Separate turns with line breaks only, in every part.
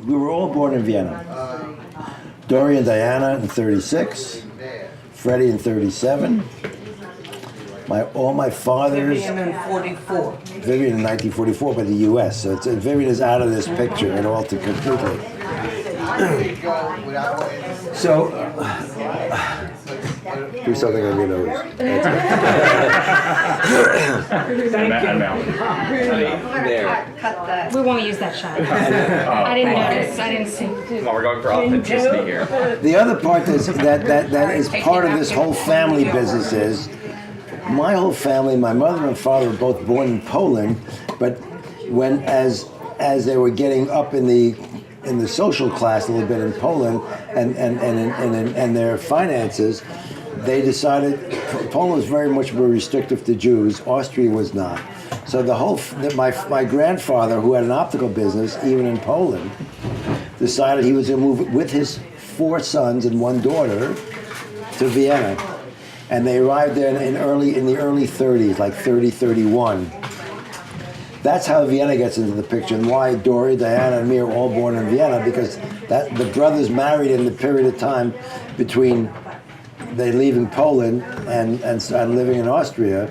we were all born in Vienna. Dory and Diana in 36, Freddie in 37. All my fathers.
Vivian in 44.
Vivian in 1944 by the U.S. So Vivian is out of this picture and all to completely. So, do something on your nose.
We won't use that shot. I didn't notice. I didn't see.
Well, we're going for authenticity here.
The other part that is part of this whole family business is my whole family. My mother and father were both born in Poland, but as they were getting up in the social class a little bit in Poland and their finances, they decided Poland was very much more restrictive to Jews. Austria was not. So my grandfather, who had an optical business even in Poland, decided he was going to move with his 4 sons and 1 daughter to Vienna, and they arrived there in the early 30s, like 30, 31. That's how Vienna gets into the picture, and why Dory, Diana, and me are all born in Vienna, because the brothers married in the period of time between they leaving Poland and living in Austria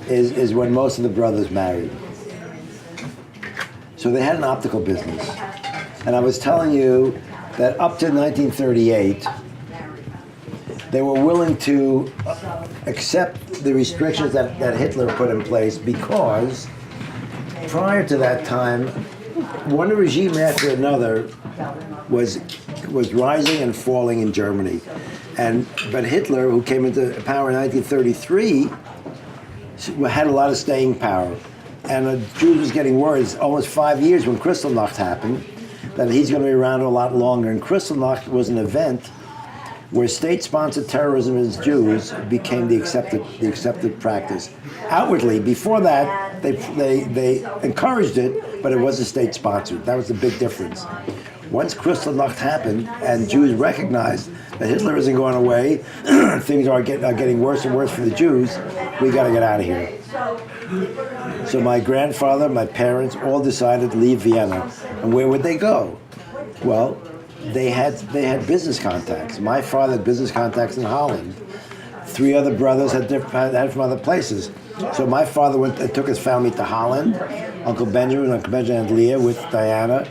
is when most of the brothers married. So they had an optical business. And I was telling you that up to 1938, they were willing to accept the restrictions that Hitler put in place, because prior to that time, one regime after another was rising and falling in Germany. But Hitler, who came into power in 1933, had a lot of staying power. And the Jews was getting worried, almost 5 years when Kristallnacht happened, that he's going to be around a lot longer. And Kristallnacht was an event where state-sponsored terrorism against Jews became the accepted practice. Outwardly, before that, they encouraged it, but it wasn't state-sponsored. That was the big difference. Once Kristallnacht happened and Jews recognized that Hitler isn't going away, things are getting worse and worse for the Jews, we got to get out of here. So my grandfather, my parents all decided to leave Vienna. And where would they go? Well, they had business contacts. My father had business contacts in Holland. 3 other brothers had from other places. So my father took his family to Holland. Uncle Benjamin and Leah with Diana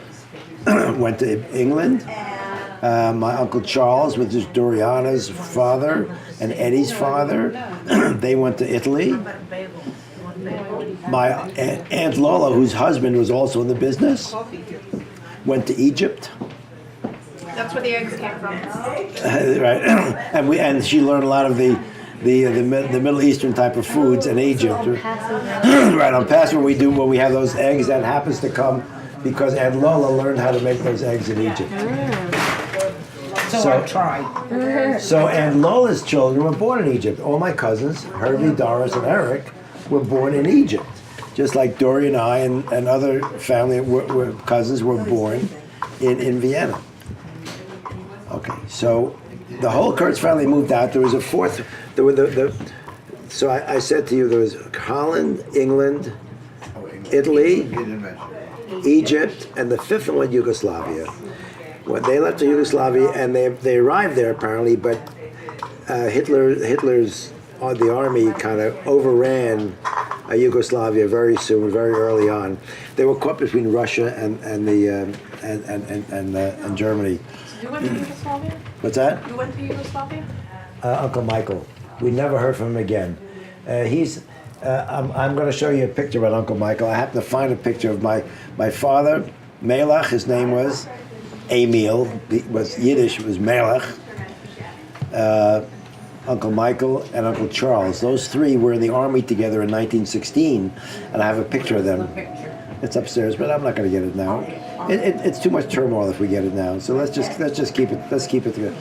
went to England. My Uncle Charles, which is Doriana's father and Eddie's father, they went to Italy. My Aunt Lola, whose husband was also in the business, went to Egypt.
That's where the eggs came from.
Right, and she learned a lot of the Middle Eastern type of foods in Egypt. Right, on Passover when we have those eggs, that happens to come because Aunt Lola learned how to make those eggs in Egypt.
So I tried.
So Aunt Lola's children were born in Egypt. All my cousins, Herbie, Doris, and Eric, were born in Egypt. Just like Dory and I and other family cousins were born in Vienna. Okay, so the whole Kurz family moved out. There was a fourth. So I said to you, there was Holland, England, Italy, Egypt, and the 5th one, Yugoslavia. When they left to Yugoslavia, and they arrived there apparently, but Hitler's the army kind of overran Yugoslavia very soon, very early on. They were caught between Russia and Germany.
You went to Yugoslavia?
What's that?
You went to Yugoslavia?
Uncle Michael. We never heard from him again. I'm going to show you a picture about Uncle Michael. I happened to find a picture of my father, Melech. His name was Emil. It was Yiddish. It was Melech. Uncle Michael and Uncle Charles. Those 3 were in the army together in 1916, and I have a picture of them. It's upstairs, but I'm not going to get it now. It's too much turmoil if we get it now. So let's just keep it. Let's keep it together.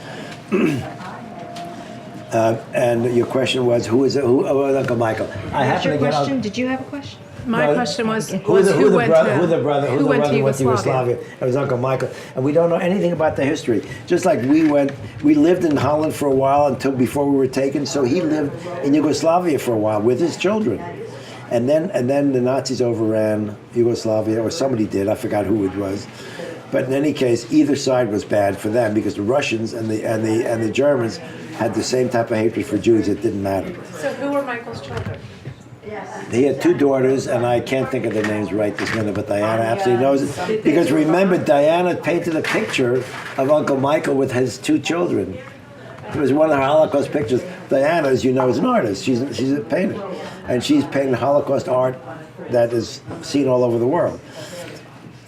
And your question was, who was Uncle Michael?
What's your question? Did you have a question?
My question was
who went to
Yugoslavia?
Yugoslavia? It was Uncle Michael, and we don't know anything about the history. Just like we lived in Holland for a while until before we were taken. So he lived in Yugoslavia for a while with his children, and then the Nazis overran Yugoslavia, or somebody did. I forgot who it was, But in any case, either side was bad for them because the Russians and the Germans had the same type of hatred for Jews. It didn't matter.
So who were Michael's children?
He had 2 daughters, and I can't think of their names right this minute, but Diana absolutely knows it. Because remember, Diana painted a picture of Uncle Michael with his 2 children. It was one of her Holocaust pictures. Diana, as you know, is an artist. She's a painter. And she's painted Holocaust art that is seen all over the world.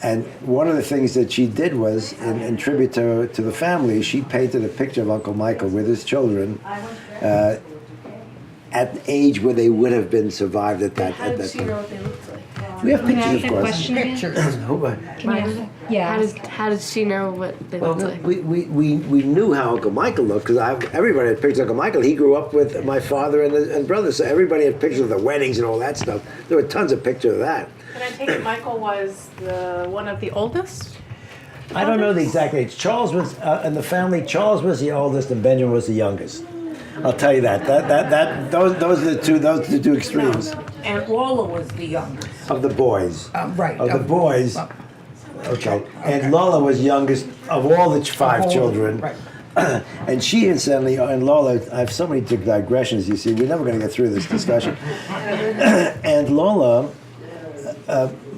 And one of the things that she did was, in tribute to the family, she painted a picture of Uncle Michael with his children at the age where they would have been survived at that
How did
time.
she know what they looked like?
We have
Can you
pictures,
ask
of
that
course.
question again?
Pictures.
Can you ask that? Yeah.
How did she know what they looked like?
We knew how Uncle Michael looked because everybody had pictures of Uncle Michael. He grew up with my father and brothers, so everybody had pictures of the weddings and all that stuff. There were tons of pictures of that.
And I take it Michael was one of the oldest?
I don't know the exact age. Charles was in the family. Charles was the oldest, and Benjamin was the youngest. I'll tell you that. Those are the two extremes
Aunt Lola was the youngest.
of the boys.
Right.
Of the boys. Okay. And Lola was youngest of all the 5 children.
Right.
And she, incidentally, and Lola, I have so many digressions, you see, we're never going to get through this discussion. And Lola,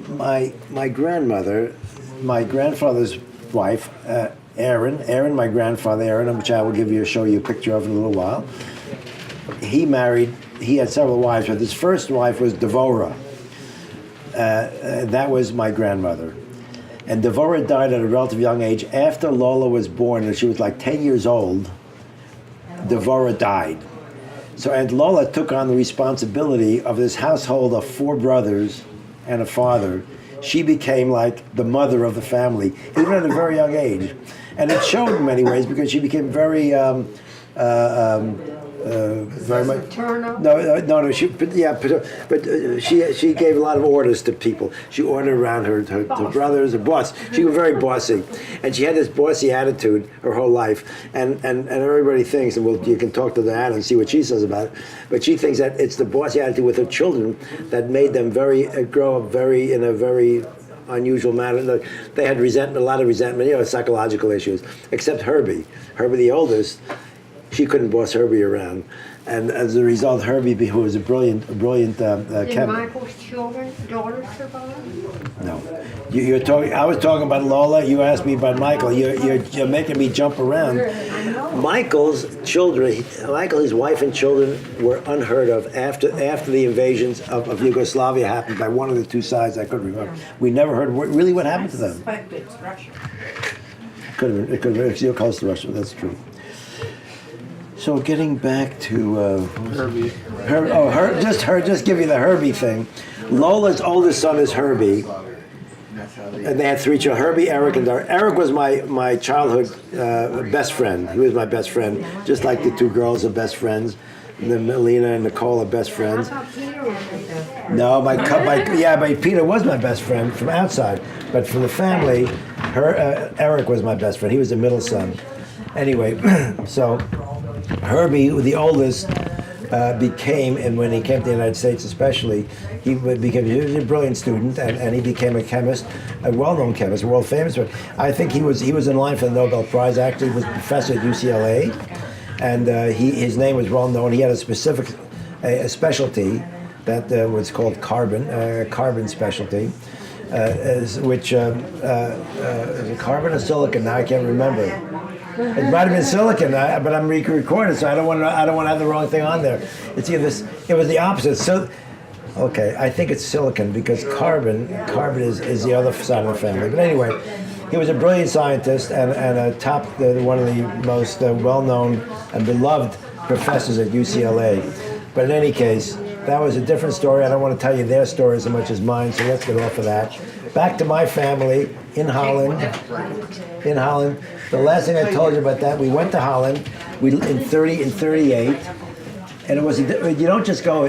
my grandmother, my grandfather's wife, Aaron, my grandfather, Aaron, which I will show you a picture of in a little while, he had several wives, but his first wife was Devora. That was my grandmother. And Devora died at a relatively young age. After Lola was born, and she was like 10 years old, Devora died. So Aunt Lola took on the responsibility of this household of 4 brothers and a father. She became like the mother of the family, even at a very young age. And it showed in many ways because she became very very much. No. She gave a lot of orders to people. She ordered around her brothers, her boss. She was very bossy, and she had this bossy attitude her whole life. And everybody thinks, and you can talk to Diana and see what she says about it. But she thinks that it's the bossy attitude with her children that made them grow up in a very unusual manner. They had resentment, a lot of resentment, psychological issues. Except Herbie the oldest. She couldn't boss Herbie around, and as a result, Herbie, who was a brilliant
Did
chemist.
Michael's daughters survive?
No, you're talking. I was talking about Lola. You asked me about Michael. You're making me jump around. Michael's children, his wife and children were unheard of after the invasions of Yugoslavia happened by one of the 2 sides. I couldn't remember. We never heard really what happened to them.
Suspect it's Russia.
It could have been. You're close to Russia. That's true. So getting back to
Herbie.
Just give you the Herbie thing. Lola's oldest son is Herbie, and they had 3 children: Herbie, Eric, and Dara. Eric was my childhood best friend. He was my best friend, just like the 2 girls are best friends. And then Melina and Nicole are best friends.
I thought Peter was
No, my Peter was my best friend from outside, but from the family, Eric was my best friend. He was the middle son. Anyway, so Herbie, the oldest, became, and when he came to the United States especially, he was a brilliant student, and he became a chemist, a well-known chemist, world famous. But I think he was in line for the Nobel Prize. Actually, he was a professor at UCLA, and his name was well known. He had a specific specialty that was called carbon specialty, is it carbon or silicon? Now I can't remember. It might have been silicon, but I'm recording, so I don't want to have the wrong thing on there. It's either this. It was the opposite. So, okay, I think it's silicon because carbon is the other side of the family. But anyway, he was a brilliant scientist and one of the most well-known and beloved professors at UCLA. But in any case, that was a different story. I don't want to tell you their story as much as mine, so let's get off of that. Back to my family in Holland. The last thing I told you about that, we went to Holland. In 38, and it was you don't just go.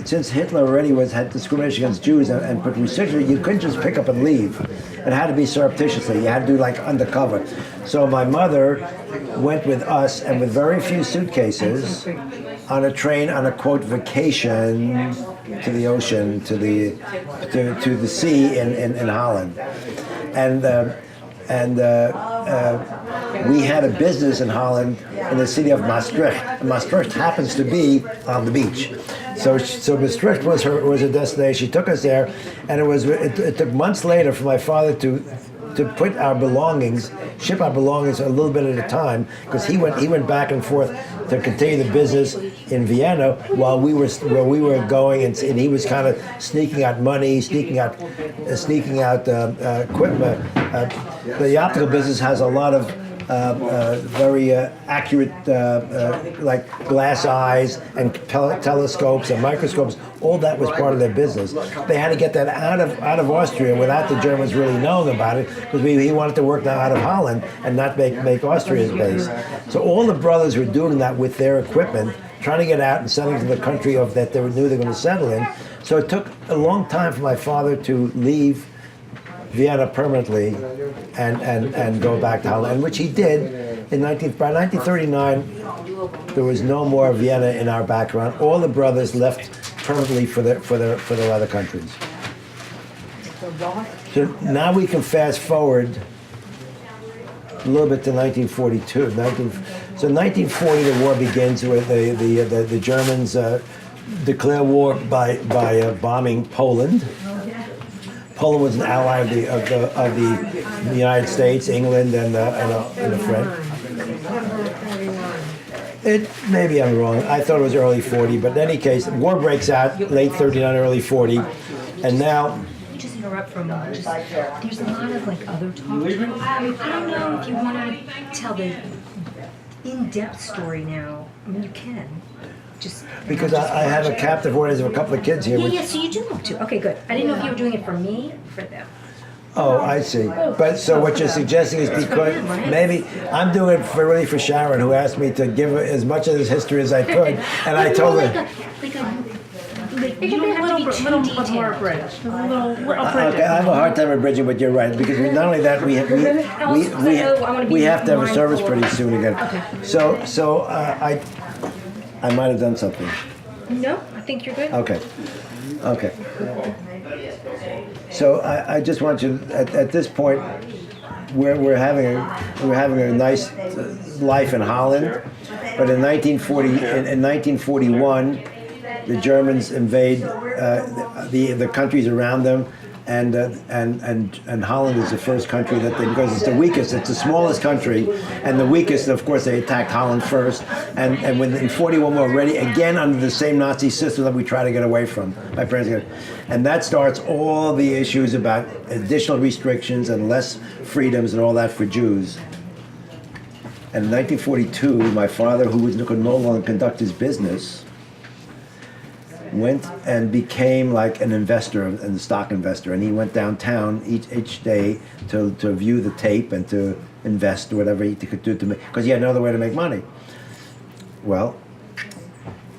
Since Hitler already had discrimination against Jews and put restrictions, you couldn't just pick up and leave. It had to be surreptitiously. You had to do like undercover. So my mother went with us and with very few suitcases on a train on a quote vacation to the ocean, to the sea in Holland, and we had a business in Holland in the city of Maastricht. Maastricht happens to be on the beach. So Maastricht was a destination. She took us there, and it took months later for my father to put our belongings, ship our belongings a little bit at a time, because he went back and forth to continue the business in Vienna while we were going, and he was kind of sneaking out money, sneaking out equipment. The optical business has a lot of very accurate, like glass eyes and telescopes and microscopes. All that was part of their business. They had to get that out of Austria without the Germans really knowing about it, because he wanted to work that out of Holland and not make Austria his base. So all the brothers were doing that with their equipment, trying to get out and settle to the country that they knew they were going to settle in. So it took a long time for my father to leave Vienna permanently and go back to Holland, which he did by 1939. There was no more Vienna in our background. All the brothers left permanently for their other countries. So now we can fast forward a little bit to 1942. So 1940, the war begins with the Germans declare war by bombing Poland. Poland was an ally of the United States, England, and the French. Maybe I'm wrong. I thought it was early 40, but in any case, war breaks out late 39, early 40, and now.
Just interrupt for a moment. There's a lot of other talk. I don't know if you want to tell the in-depth story now. I mean, you can.
Because I have a captive audience of a couple of kids here.
Yeah, so you do want to. Okay, good. I didn't know if you were doing it for me or for them.
Oh, I see. But so what you're suggesting is because maybe I'm doing it really for Sharon, who asked me to give as much of this history as I could, and I told her.
It can be a little more abridged. A little
Okay, I have a hard time abridging, but you're right, because not only that, we have to have a service pretty soon again. So I might have done something.
No, I think you're good.
Okay. So I just want you at this point, we're having a nice life in Holland, but in 1941, the Germans invade the countries around them. And Holland is the first country because it's the weakest, it's the smallest country, and the weakest. Of course, they attacked Holland first, and when in 41 we're already again under the same Nazi system that we try to get away from. My parents, and that starts all the issues about additional restrictions and less freedoms and all that for Jews. And in 1942, my father, who could no longer conduct his business, went and became like an investor, a stock investor, and he went downtown each day to view the tape and to invest whatever he could do because he had no other way to make money. Well,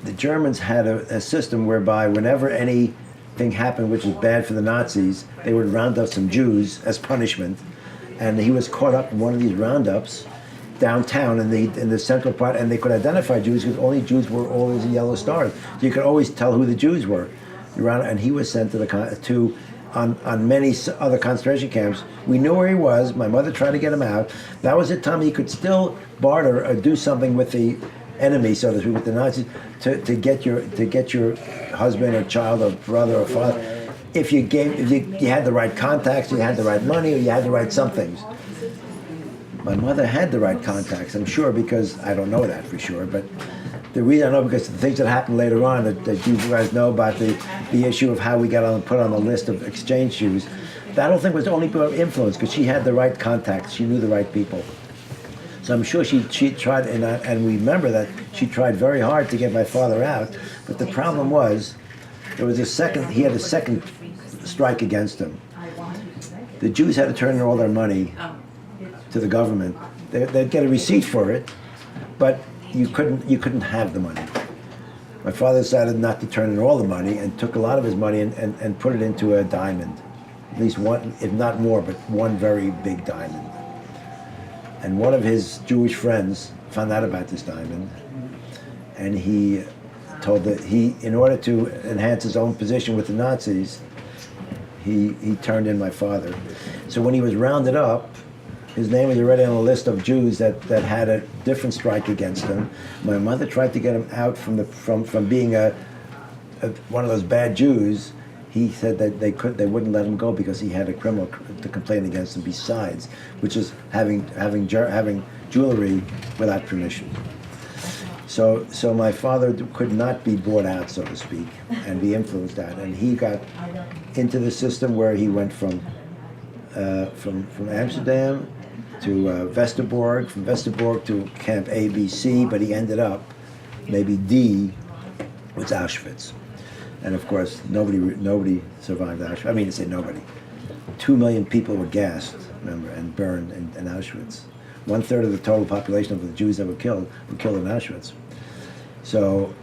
the Germans had a system whereby whenever anything happened which was bad for the Nazis, they would round up some Jews as punishment, and he was caught up in one of these roundups downtown in the central part, and they could identify Jews because only Jews were always in yellow stars. So you could always tell who the Jews were. And he was sent on many other concentration camps. We knew where he was. My mother tried to get him out. That was the time he could still barter or do something with the enemy, so to speak, with the Nazis, to get your husband or child or brother or father. If you had the right contacts, you had the right money, or you had the right somethings. My mother had the right contacts, I'm sure, because I don't know that for sure, but the reason I know because the things that happened later on that you guys know about the issue of how we got put on the list of exchange Jews, that whole thing was only influence because she had the right contacts, she knew the right people. So I'm sure she tried, and we remember that she tried very hard to get my father out, but the problem was he had a second strike against him. The Jews had to turn in all their money to the government. They'd get a receipt for it, but you couldn't have the money. My father decided not to turn in all the money and took a lot of his money and put it into a diamond. At least one, if not more, but one very big diamond. And one of his Jewish friends found out about this diamond, and he told that in order to enhance his own position with the Nazis, he turned in my father. So when he was rounded up, His name was already on a list of Jews that had a different strike against him. My mother tried to get him out from being one of those bad Jews. He said that they wouldn't let him go because he had a criminal to complain against him besides, which is having jewelry without permission. So my father could not be bought out, so to speak, and be influenced out, and he got into the system where he went from Amsterdam to Westerbork, from Westerbork to Camp A, B, C, but he ended up maybe D, was Auschwitz. And of course, nobody survived Auschwitz. I mean, to say nobody. 2 million people were gassed, remember, and burned in Auschwitz. 1/3 of the total population of the Jews that were killed in Auschwitz. So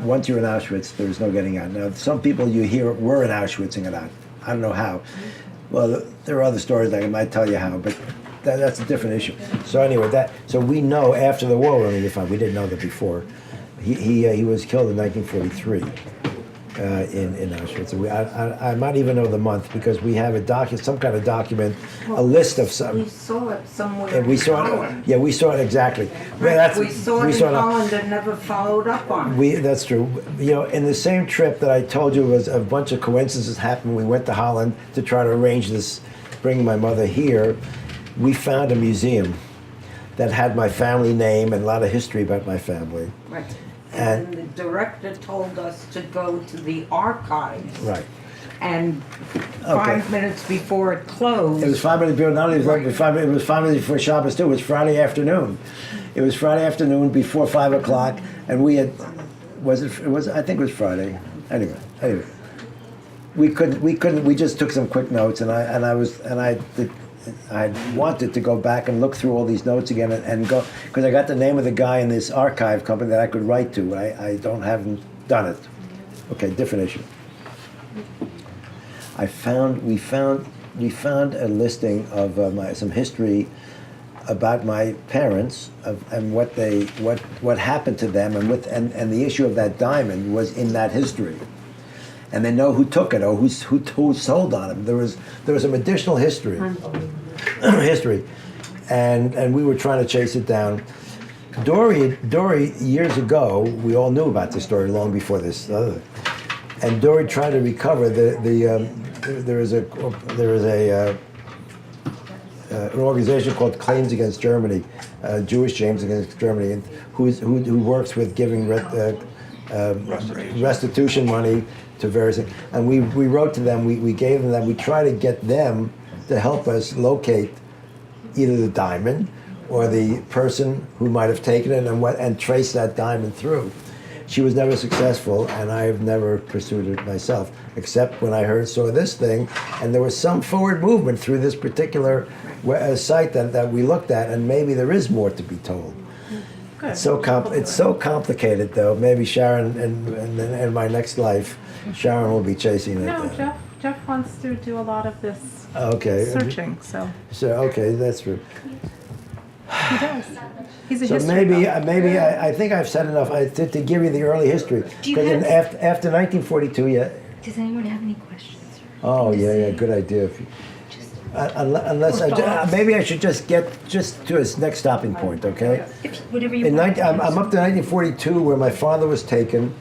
once you're in Auschwitz, there's no getting out. Now, some people you hear were in Auschwitz and got out. I don't know how. Well, there are other stories I might tell you how, but that's a different issue. So anyway, so we know after the war, we didn't know that before. He was killed in 1943 in Auschwitz. I might even know the month because we have some kind of document, a list of some.
We saw it somewhere.
And we saw it. Yeah, we saw it exactly.
Right, we saw it in Holland and never followed up on it.
That's true. You know, in the same trip that I told you was a bunch of coincidences happened. We went to Holland to try to arrange this, bring my mother here. We found a museum that had my family name and a lot of history about my family.
Right. And the director told us to go to the archives.
Right.
And 5 minutes before it closed.
It was 5 minutes before. Not only was it 5 minutes. It was 5 minutes before Shabbos too. It was Friday afternoon. It was Friday afternoon before 5 o'clock, and we had. I think it was Friday. Anyway. We couldn't. We just took some quick notes, and I wanted to go back and look through all these notes again and go, because I got the name of the guy in this archive company that I could write to. Haven't done it. Okay, different issue. We found a listing of some history about my parents and what happened to them and the issue of that diamond was in that history. And they know who took it or who sold on it. There was some additional history, and we were trying to chase it down. Dory years ago, we all knew about this story long before this other thing. And Dory tried to recover there is an organization called Claims Against Germany, Jewish Claims Against Germany, and who works with giving restitution money to various things. And we wrote to them, we gave them that, we try to get them to help us locate either the diamond or the person who might have taken it and trace that diamond through. She was never successful, and I have never pursued it myself, except when I saw this thing, and there was some forward movement through this particular site that we looked at, and maybe there is more to be told.
Good.
It's so complicated, though. Maybe Sharon, in my next life, Sharon will be chasing it.
No, Jeff wants to do a lot of this searching, so
okay, that's true.
he does. He's a
So
history buff.
maybe I think I've said enough to give you the early history.
Do you
Because
have-
after 1942, yeah.
Does anyone have any questions?
Oh yeah, good idea. Unless maybe I should just get to his next stopping point, okay?
Whatever you
I'm
want.
up to 1942, where my father was taken.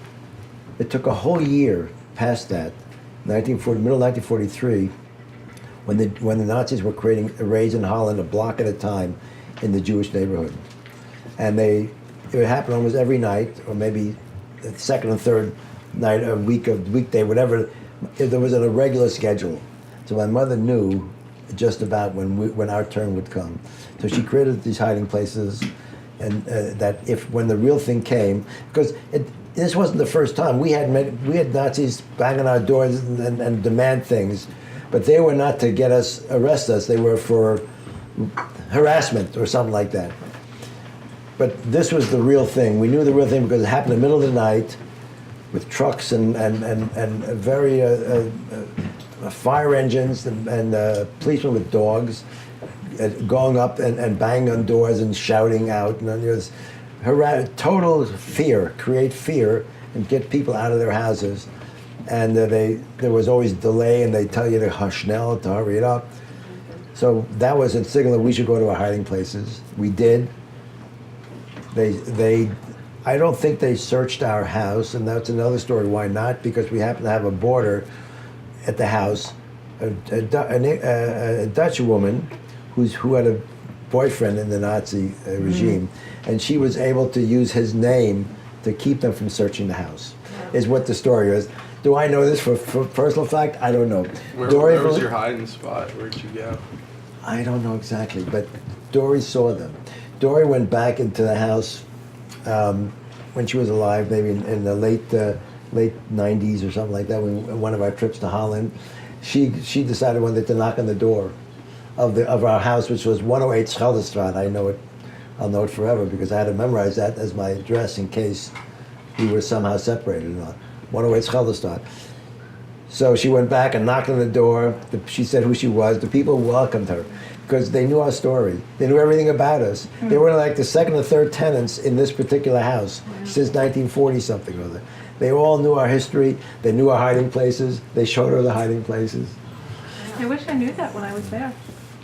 It took a whole year past that, middle 1943, when the Nazis were creating raids in Holland a block at a time in the Jewish neighborhood, and it would happen almost every night, or maybe the second and third night, a weekday, whatever. There was an irregular schedule, so my mother knew just about when our turn would come. So she created these hiding places, and that when the real thing came, because this wasn't the first time we had Nazis banging our doors and demand things, but they were not to arrest us. They were for harassment or something like that. But this was the real thing. We knew the real thing because it happened in the middle of the night, with trucks and very fire engines and policemen with dogs going up and banging on doors and shouting out. And there's total fear, create fear and get people out of their houses. And there was always delay, and they tell you to hush now, to hurry it up. So that was a signal that we should go to our hiding places. We did. I don't think they searched our house, and that's another story. Why not? Because we happen to have a boarder at the house, a Dutch woman who had a boyfriend in the Nazi regime, and she was able to use his name to keep them from searching the house, is what the story is. Do I know this for personal fact? I don't know.
Where was your hiding spot? Where'd you go?
I don't know exactly, but Dory saw them. Dory went back into the house when she was alive, maybe in the late 90s or something like that, when one of our trips to Holland. She decided one day to knock on the door of our house, which was 108 Scheldestraat. I know it. I'll know it forever because I had to memorize that as my address in case we were somehow separated or not. 108 Scheldestraat. So she went back and knocked on the door. She said who she was. The people welcomed her because they knew our story. They knew everything about us. They were like the second or third tenants in this particular house since 1940 something or other. They all knew our history. They knew our hiding places. They showed her the hiding places.
I wish I knew that when I was there.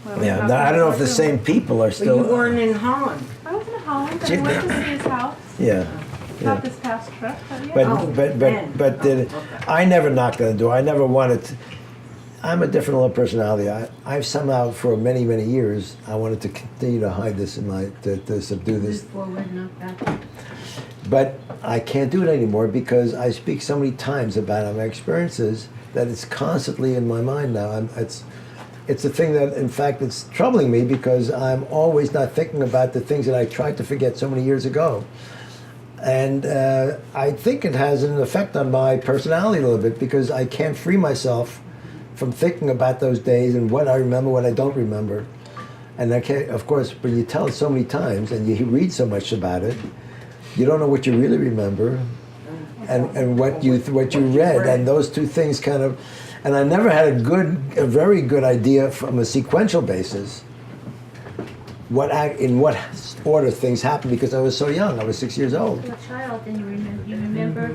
When I was
Yeah,
out
now, I
there.
don't know if the same people are
But
still.
you weren't in Holland.
I was in Holland and I went to see his house.
Yeah.
Not
Yeah.
this past trip, but yeah.
But
Oh, then.
did I never knocked on the door. I never wanted to. I'm a different little personality. I've somehow for many years I wanted to continue to hide this in my to subdue this.
Forward, not back.
But I can't do it anymore because I speak so many times about my experiences that it's constantly in my mind now. It's a thing that, in fact, it's troubling me because I'm always not thinking about the things that I tried to forget so many years ago. And I think it has an effect on my personality a little bit because I can't free myself from thinking about those days and what I remember, what I don't remember. And I can't, of course, when you tell it so many times and you read so much about it, you don't know what you really remember and what you read. And those two things kind of, and I never had a very good idea from a sequential basis in what order things happened because I was so young. I was 6 years old.
You're a child, and you remember.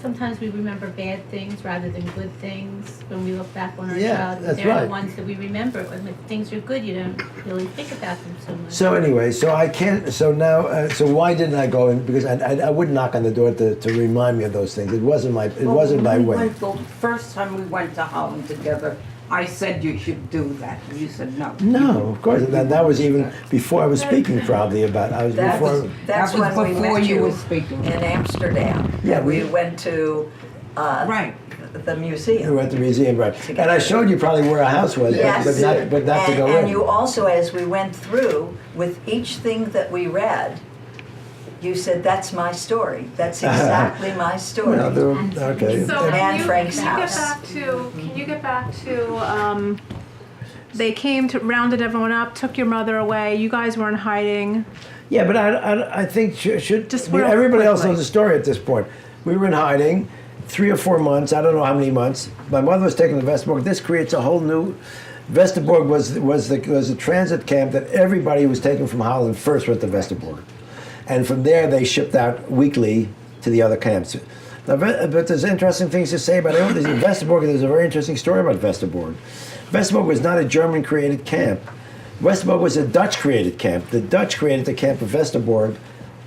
Sometimes we remember bad things rather than good things when we look back on our
Yeah,
childhood.
that's
They're
right.
the ones that we remember. When things are good, you don't really think about them so much.
So anyway, so I can't. So now, so why didn't I go in? Because I wouldn't knock on the door to remind me of those things. It wasn't my way.
The first time we went to Holland together, I said you should do that. And you said no.
No, of course. That was even before I was speaking probably about.
That's
That was
when we
before
met
you
you
were speaking.
in Amsterdam.
Yeah,
we
we-
went to
Right.
the
We
museum.
went to the museum, right? And I showed you probably where our house was,
Yes.
but not to go in.
And you also, as we went through, with each thing that we read, you said, "That's my story. That's exactly my story."
Well, okay.
So
And Frank's
can you
house.
get back to they came to rounded everyone up, took your mother away. You guys were in hiding.
Yeah, but I think should
Just real
everybody else
quickly.
knows the story at this point. We were in hiding 3 or 4 months. I don't know how many months. My mother was taken to Westerbork. This creates a whole new. Westerbork was a transit camp that everybody who was taken from Holland first went to Westerbork, and from there they shipped out weekly to the other camps. Now, but there's interesting things to say about it. In Westerbork, there's a very interesting story about Westerbork. Westerbork was not a German-created camp. Westerbork was a Dutch-created camp. The Dutch created the camp of Westerbork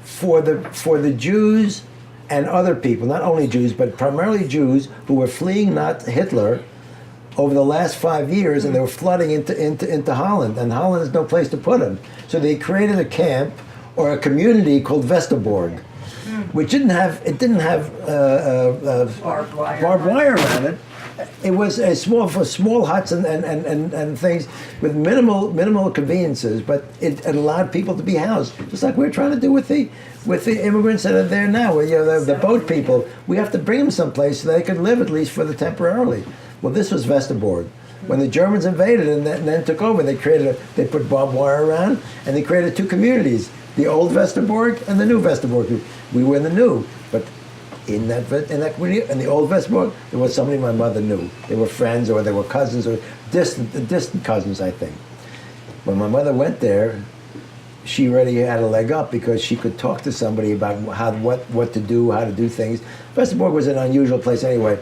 for the Jews and other people, not only Jews, but primarily Jews who were fleeing not Hitler over the last 5 years, and they were flooding into Holland, and Holland has no place to put them. So they created a camp or a community called Westerbork, which didn't have
Barbed wire.
barbed wire around it. It was a small huts and things with minimal conveniences, but it allowed people to be housed, just like we're trying to do with the immigrants that are there now. You know, the boat people. We have to bring them someplace so they could live at least for the temporarily. Well, this was Westerbork. When the Germans invaded and then took over, they put barbed wire around, and they created 2 communities: the old Westerbork and the new Westerbork. We were in the new, but in that community, in the old Westerbork, there was somebody my mother knew. They were friends, or they were cousins, or distant cousins, I think. When my mother went there, she already had a leg up because she could talk to somebody about what to do, how to do things. Westerbork was an unusual place anyway.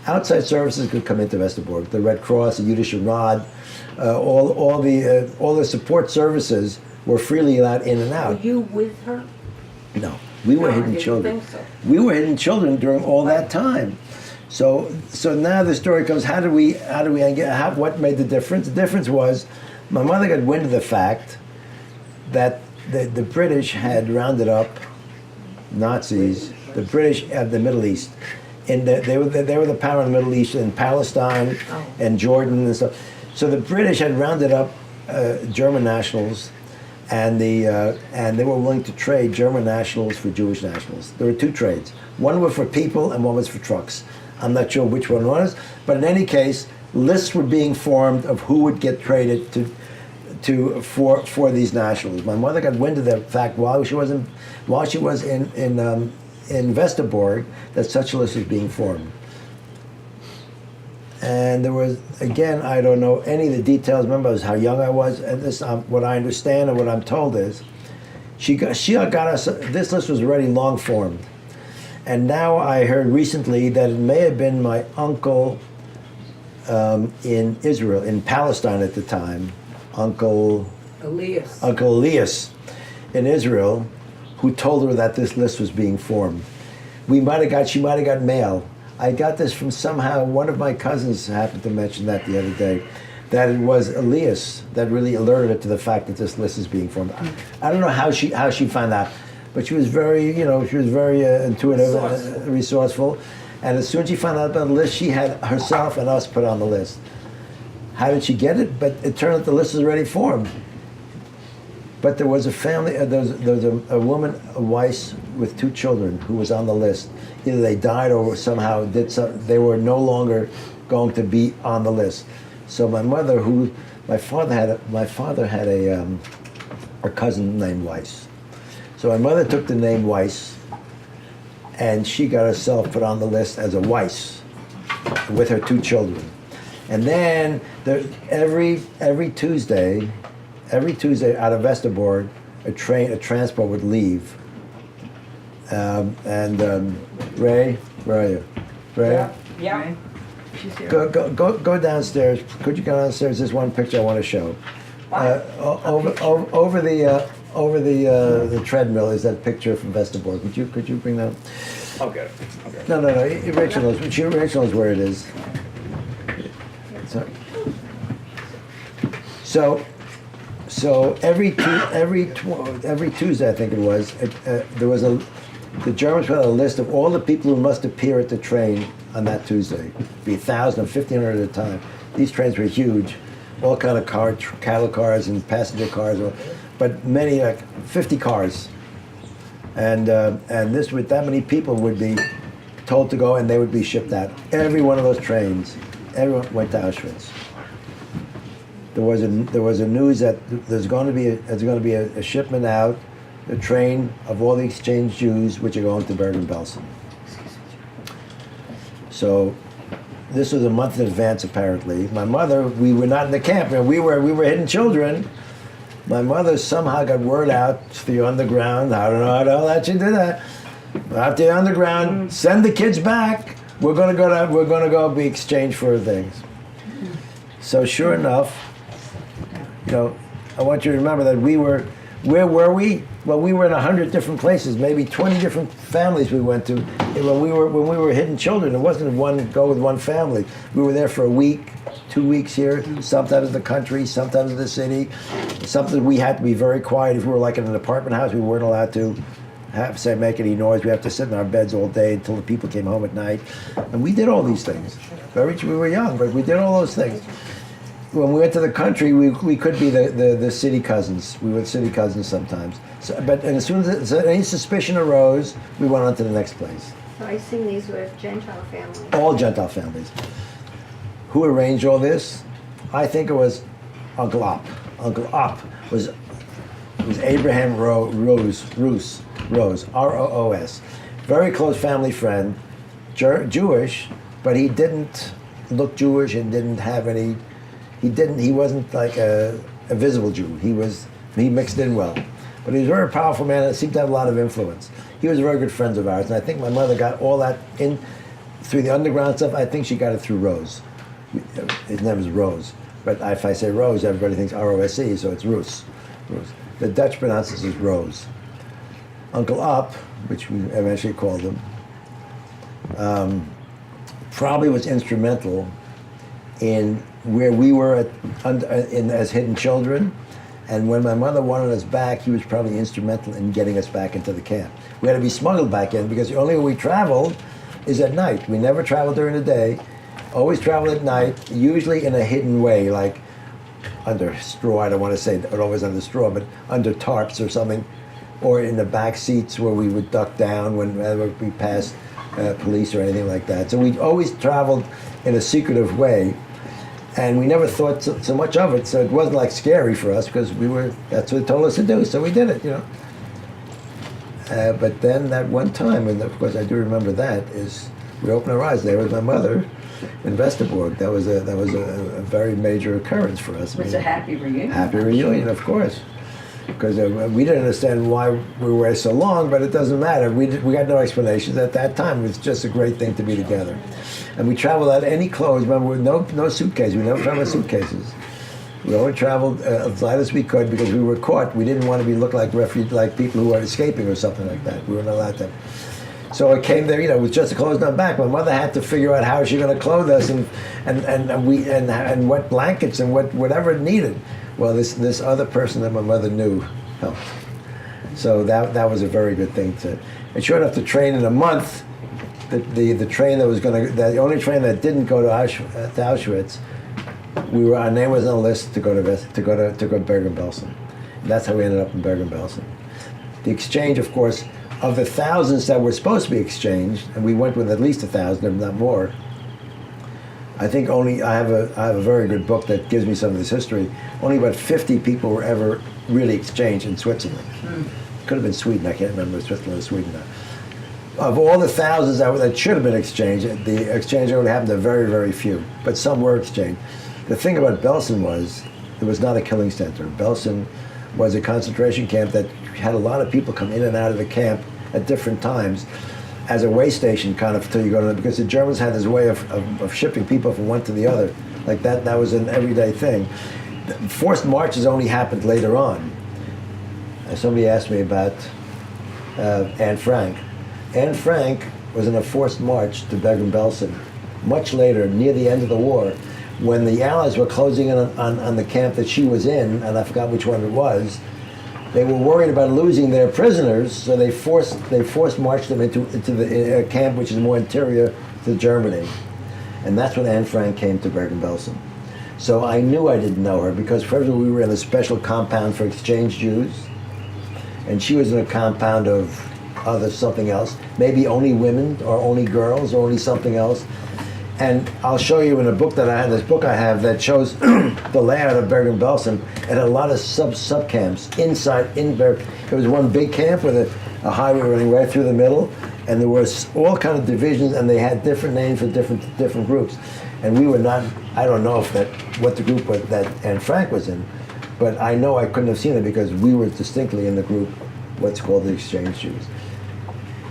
outside services could come into Westerbork. The Red Cross, the Yiddish Rod, all the support services were freely allowed in and
Were
out.
you with her?
No, we were
No, I
hidden
didn't
children.
think so.
We were hidden children during all that time. So now the story comes. What made the difference? The difference was my mother got wind of the fact that the British had rounded up Nazis, the British of the Middle East. They were the power in the Middle East, in Palestine and Jordan and stuff. So the British had rounded up German nationals, and they were willing to trade German nationals for Jewish nationals. There were two trades. One was for people and one was for trucks. I'm not sure which one was, but in any case, lists were being formed of who would get traded for these nationals. My mother got wind of the fact while she was in Westerbork that such a list was being formed. And there was, again, I don't know any of the details. Remember how young I was, and this, what I understand and what I'm told is, she got us. This list was already long formed, and now I heard recently that it may have been my uncle in Israel, in Palestine at the time, Uncle Elias in Israel, who told her that this list was being formed. She might have got mail. I got this from somehow, one of my cousins happened to mention that the other day, that it was Elias that really alerted her to the fact that this list is being formed. I don't know how she found out, but she was very, intuitive, resourceful, and as soon as she found out about the list, she had herself and us put on the list. How did she get it? But it turned out the list was already formed. But there was a family, there was a woman, a Weiss, with two children who was on the list. Either they died or somehow they were no longer going to be on the list. So my father had a cousin named Weiss. So my mother took the name Weiss, and she got herself put on the list as a Weiss with her two children. And then every Tuesday out of Westerbork, a transport would leave. Ray, where are you? Ray?
Yeah.
Go downstairs. Could you go downstairs? There's one picture I want to show. Over the treadmill is that picture from Westerbork. Could you bring that up?
I'll get it. Okay.
No. Rachel knows where it is. So every Tuesday, I think it was, the Germans put out a list of all the people who must appear at the train on that Tuesday. It'd be 1,000 or 1,500 at a time. These trains were huge, all kind of cattle cars and passenger cars, but many, like 50 cars. And this with that many people would be told to go, and they would be shipped out. Every one of those trains, everyone went to Auschwitz. There was a news that there's going to be a shipment out, a train of all the exchange Jews which are going to Bergen-Belsen. So this was a month in advance apparently. My mother, we were not in the camp, we were hidden children. My mother somehow got word out to the underground. I don't know how the hell that she did that. Out the underground, send the kids back. We're gonna go be exchanged for things. So sure enough, I want you to remember that where were we? Well, we were in 100 different places, maybe 20 different families we went to. When we were hidden children, it wasn't go with one family. We were there for a week, 2 weeks here, sometimes in the country, sometimes in the city. Sometimes we had to be very quiet. If we were like in an apartment house, we weren't allowed to make any noise. We have to sit in our beds all day until the people came home at night. And we did all these things. We were young, but we did all those things. When we went to the country, we could be the city cousins. We were city cousins sometimes. And as soon as any suspicion arose, we went on to the next place.
So I assume these were Gentile families.
All Gentile families. Who arranged all this? I think it was Uncle Opp. Uncle Opp was Abraham Rose, R-O-O-S. Very close family friend, Jewish, but he didn't look Jewish and didn't have any. He wasn't like a visible Jew. He mixed in well. But he was a very powerful man and seemed to have a lot of influence. He was very good friends of ours, and I think my mother got all that through the underground stuff, I think she got it through Rose. His name is Rose. But if I say Rose, everybody thinks R-O-S-E, so it's Roos. The Dutch pronounces it Rose. Uncle Up, which we eventually called him, probably was instrumental in where we were as hidden children. And when my mother wanted us back, he was probably instrumental in getting us back into the camp. We had to be smuggled back in because the only way we traveled is at night. We never traveled during the day, always traveled at night, usually in a hidden way, like under straw. I don't want to say always under straw, but under tarps or something, or in the back seats where we would duck down whenever we passed police or anything like that. So we always traveled in a secretive way. And we never thought so much of it, so it wasn't like scary for us because that's what they told us to do, so we did it, you know. But then that one time, and of course I do remember that, is we opened our eyes there with my mother in Westerbork. That was a very major occurrence for us.
It was a happy reunion.
Happy reunion, of course. Because we didn't understand why we were so long, but it doesn't matter. We got no explanations at that time. It was just a great thing to be together. And we traveled without any clothes, remember, with no suitcase. We never traveled with suitcases. We only traveled as light as we could because we were caught. We didn't want to look like like people who were escaping or something like that. We weren't allowed to. So I came there, you know, with just the clothes on back. My mother had to figure out how she was going to clothe us and what blankets and whatever it needed. Well, this other person that my mother knew helped. So that was a very good thing to. And sure enough, the train in a month, the train that was the only train that didn't go to Auschwitz, our name was on the list to go to Bergen-Belsen. That's how we ended up in Bergen-Belsen. The exchange, of course, of the thousands that were supposed to be exchanged, and we went with at least 1,000, if not more. I think I have a very good book that gives me some of this history. Only about 50 people were ever really exchanged in Switzerland. Could have been Sweden. I can't remember if Switzerland or Sweden now. Of all the thousands that should have been exchanged, the exchange only happened to very, very few. But some were exchanged. The thing about Belsen was, it was not a killing center. Belsen was a concentration camp that had a lot of people come in and out of the camp at different times as a way station, kind of, till you go to because the Germans had this way of shipping people from one to the other. Like that was an everyday thing. The forced marches only happened later on. Somebody asked me about Anne Frank. Anne Frank was in a forced march to Bergen-Belsen much later, near the end of the war, when the Allies were closing in on the camp that she was in, and I forgot which one it was. They were worried about losing their prisoners, so they forced marched them into the camp, which is more interior to Germany, and that's when Anne Frank came to Bergen-Belsen. So I knew I didn't know her because first of all, we were in a special compound for exchange Jews, and she was in a compound of something else, maybe only women or only girls or only something else. And I'll show you in a book that I have, this book I have that shows the layout of Bergen-Belsen and a lot of sub camps inside in Bergen. It was one big camp with a highway running right through the middle, and there was all kind of divisions, and they had different names for different groups. And we were not. I don't know what the group was that Anne Frank was in, but I know I couldn't have seen it because we were distinctly in the group, what's called the exchange Jews.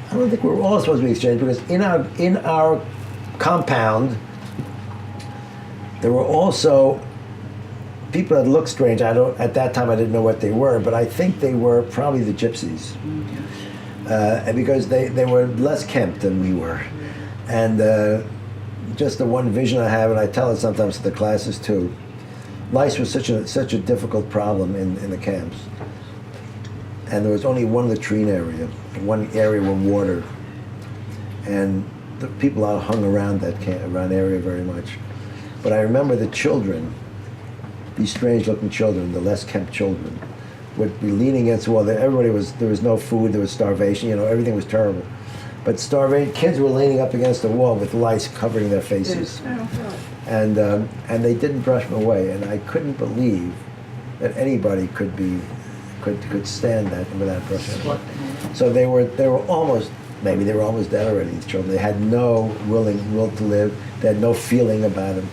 I don't think we were all supposed to be exchanged because in our compound, there were also people that looked strange. At that time I didn't know what they were, but I think they were probably the gypsies, and because they were less kempt than we were, and just the one vision I have, and I tell it sometimes to the classes too. Lice was such a difficult problem in the camps, and there was only one latrine area, one area with water, and the people out hung around around area very much. But I remember the children, these strange-looking children, the less kempt children, would be leaning against the wall. There was no food, there was starvation, everything was terrible. But kids were leaning up against the wall with lice covering their faces. And they didn't brush them away, and I couldn't believe that anybody could stand that without brushing them away. So they were almost, maybe they were almost dead already, these children. They had no will to live. They had no feeling about them.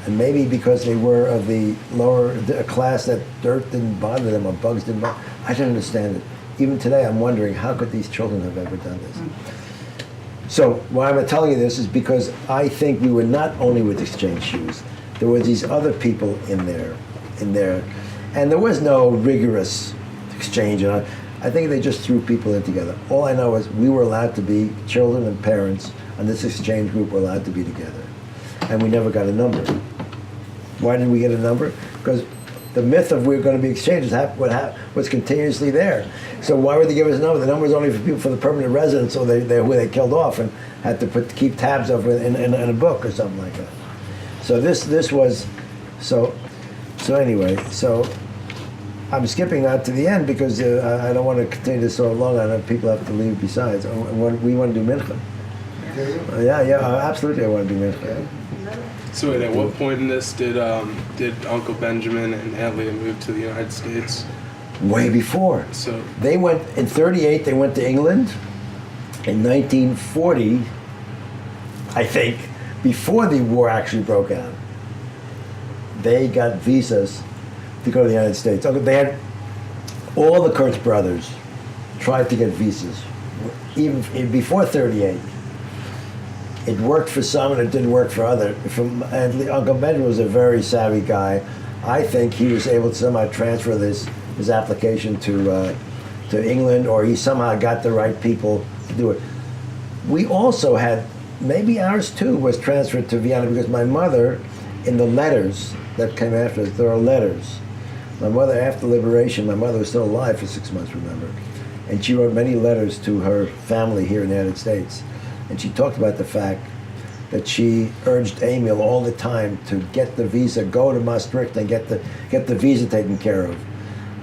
And maybe because they were of the lower class that dirt didn't bother them or bugs didn't bother them. I didn't understand it. Even today I'm wondering, how could these children have ever done this? So why I'm telling you this is because I think we were not only with exchange shoes. There were these other people in there, and there was no rigorous exchange. And I think they just threw people in together. All I know is we were allowed to be, children and parents, and this exchange group were allowed to be together. And we never got a number. Why didn't we get a number? Because the myth of we're going to be exchanged was continuously there. So why would they give us a number? The number was only for people for the permanent residents, or who they killed off and had to keep tabs of in a book or something like that. So this was, so anyway, so I'm skipping out to the end because I don't want to continue this so long. I know people have to leave besides. We want to do Mincha. Yeah, absolutely I want to do Mincha.
So wait, at what point in this did Uncle Benjamin and Aunt Leah move to the United States?
Way before.
So
They went, in 38, they went to England. In 1940, I think, before the war actually broke out, they got visas to go to the United States. They had, all the Kurz brothers tried to get visas, even before 38. It worked for some and it didn't work for others. And Uncle Benjamin was a very savvy guy. I think he was able to somehow transfer his application to England, or he somehow got the right people to do it. We also had, maybe ours too, was transferred to Vienna because my mother, in the letters that came after us, there are letters. My mother, after liberation, my mother was still alive for 6 months, remember? And she wrote many letters to her family here in the United States. And she talked about the fact that she urged Emil all the time to get the visa, go to Maastricht and get the visa taken care of.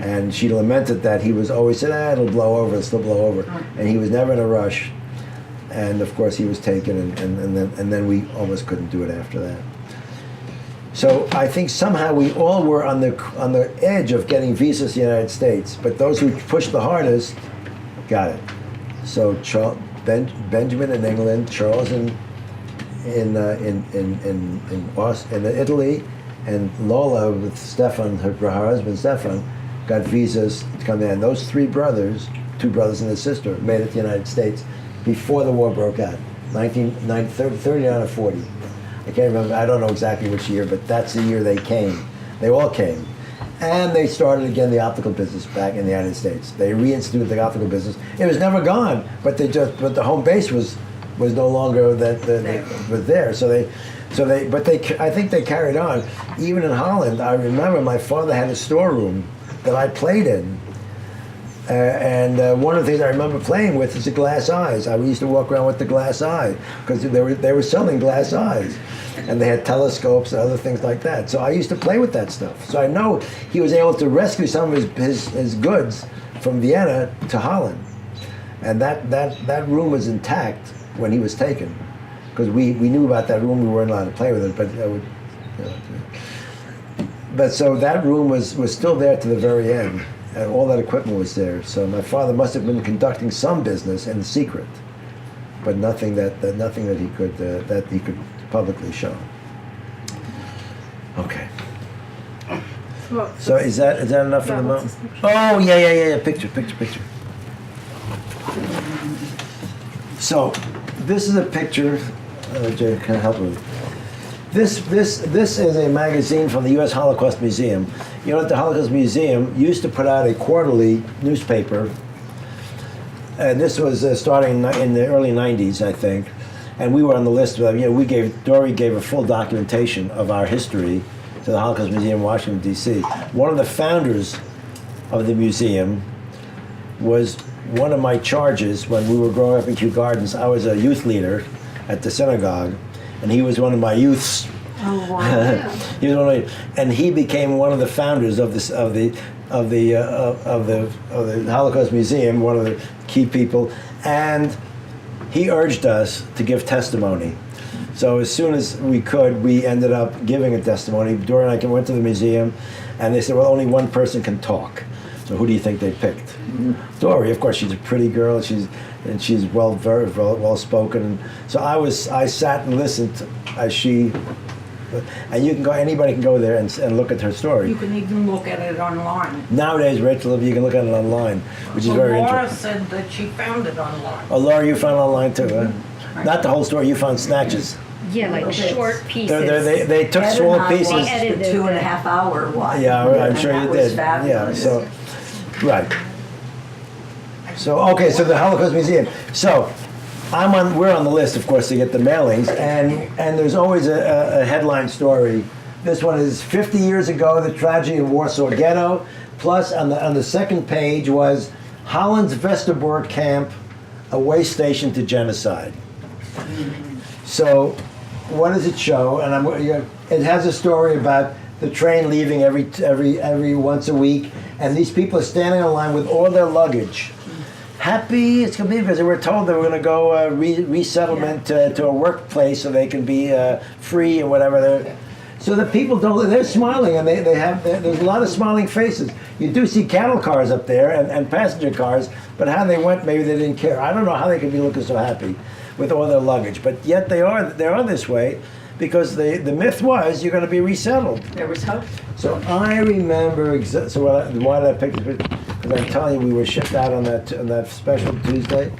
And she lamented that he was always said, it'll blow over, it'll still blow over. And he was never in a rush. And of course he was taken, and then we almost couldn't do it after that. So I think somehow we all were on the edge of getting visas to the United States, but those who pushed the hardest got it. So Benjamin in England, Charles in Italy, and Lola with Stefan, her husband Stefan, got visas to come in. And those three brothers, two brothers and a sister, made it to the United States before the war broke out, 39 or 40. I can't remember, I don't know exactly which year, but that's the year they came. They all came. And they started again the optical business back in the United States. They reinstituted the optical business. It was never gone, but the home base was no longer was there. I think they carried on. Even in Holland, I remember my father had a storeroom that I played in. And one of the things I remember playing with is the glass eyes. I used to walk around with the glass eye because they were selling glass eyes, and they had telescopes and other things like that. So I used to play with that stuff. So I know he was able to rescue some of his goods from Vienna to Holland, and that room was intact when he was taken, because we knew about that room. We weren't allowed to play with it, but so that room was still there to the very end. And all that equipment was there. So my father must have been conducting some business in secret, but nothing that he could publicly show. Okay. So is that enough for the moment? Oh yeah. Picture. So this is a picture. Jay, can I help with? This is a magazine from the U.S. Holocaust Museum. You know, the Holocaust Museum used to put out a quarterly newspaper, and this was starting in the early 90s, I think. And we were on the list of, Dory gave a full documentation of our history to the Holocaust Museum in Washington, D.C. One of the founders of the museum was one of my charges when we were growing up in Kew Gardens. I was a youth leader at the synagogue, and he was one of my youths.
Oh wow!
He was and he became one of the founders of the Holocaust Museum, one of the key people, and he urged us to give testimony. So as soon as we could, we ended up giving a testimony. Dora and I went to the museum, and they said, well, only one person can talk. So who do you think they picked? Mm-hmm. Dory, of course, she's a pretty girl. She's very well spoken. And so I sat and listened as she, and you can go. Anybody can go there and look at her story.
You can even look at it online.
Nowadays, Rachel, you can look at it online, which is very
Laura
interesting.
said that she found it online.
Oh, Laura, you found it online too, huh? Not the whole story. You found snatches.
Yeah, like short pieces.
They took
Ed
small
and I
pieces.
watched
Edited
the 2.5 hour one.
Yeah, I'm sure
and
you
that was
did.
fabulous.
Yeah, so right. So okay, so the Holocaust Museum. So we're on the list, of course, to get the mailings, and there's always a headline story. This one is 50 years ago, the tragedy in Warsaw Ghetto. Plus, on the second page was Holland's Westerbork camp, a way station to genocide. So, what does it show? And it has a story about the train leaving every once a week, and these people are standing in line with all their luggage. Happy it's going to be because they were told they were going to go resettlement to a workplace so they can be free and whatever. So the people they're smiling, and there's a lot of smiling faces. You do see cattle cars up there and passenger cars, but how they went, maybe they didn't care. I don't know how they could be looking so happy with all their luggage, but yet they are this way because the myth was you're going to be resettled.
There was hope.
So I remember, why did I pick this? Because I'm telling you, we were shipped out on that special Tuesday.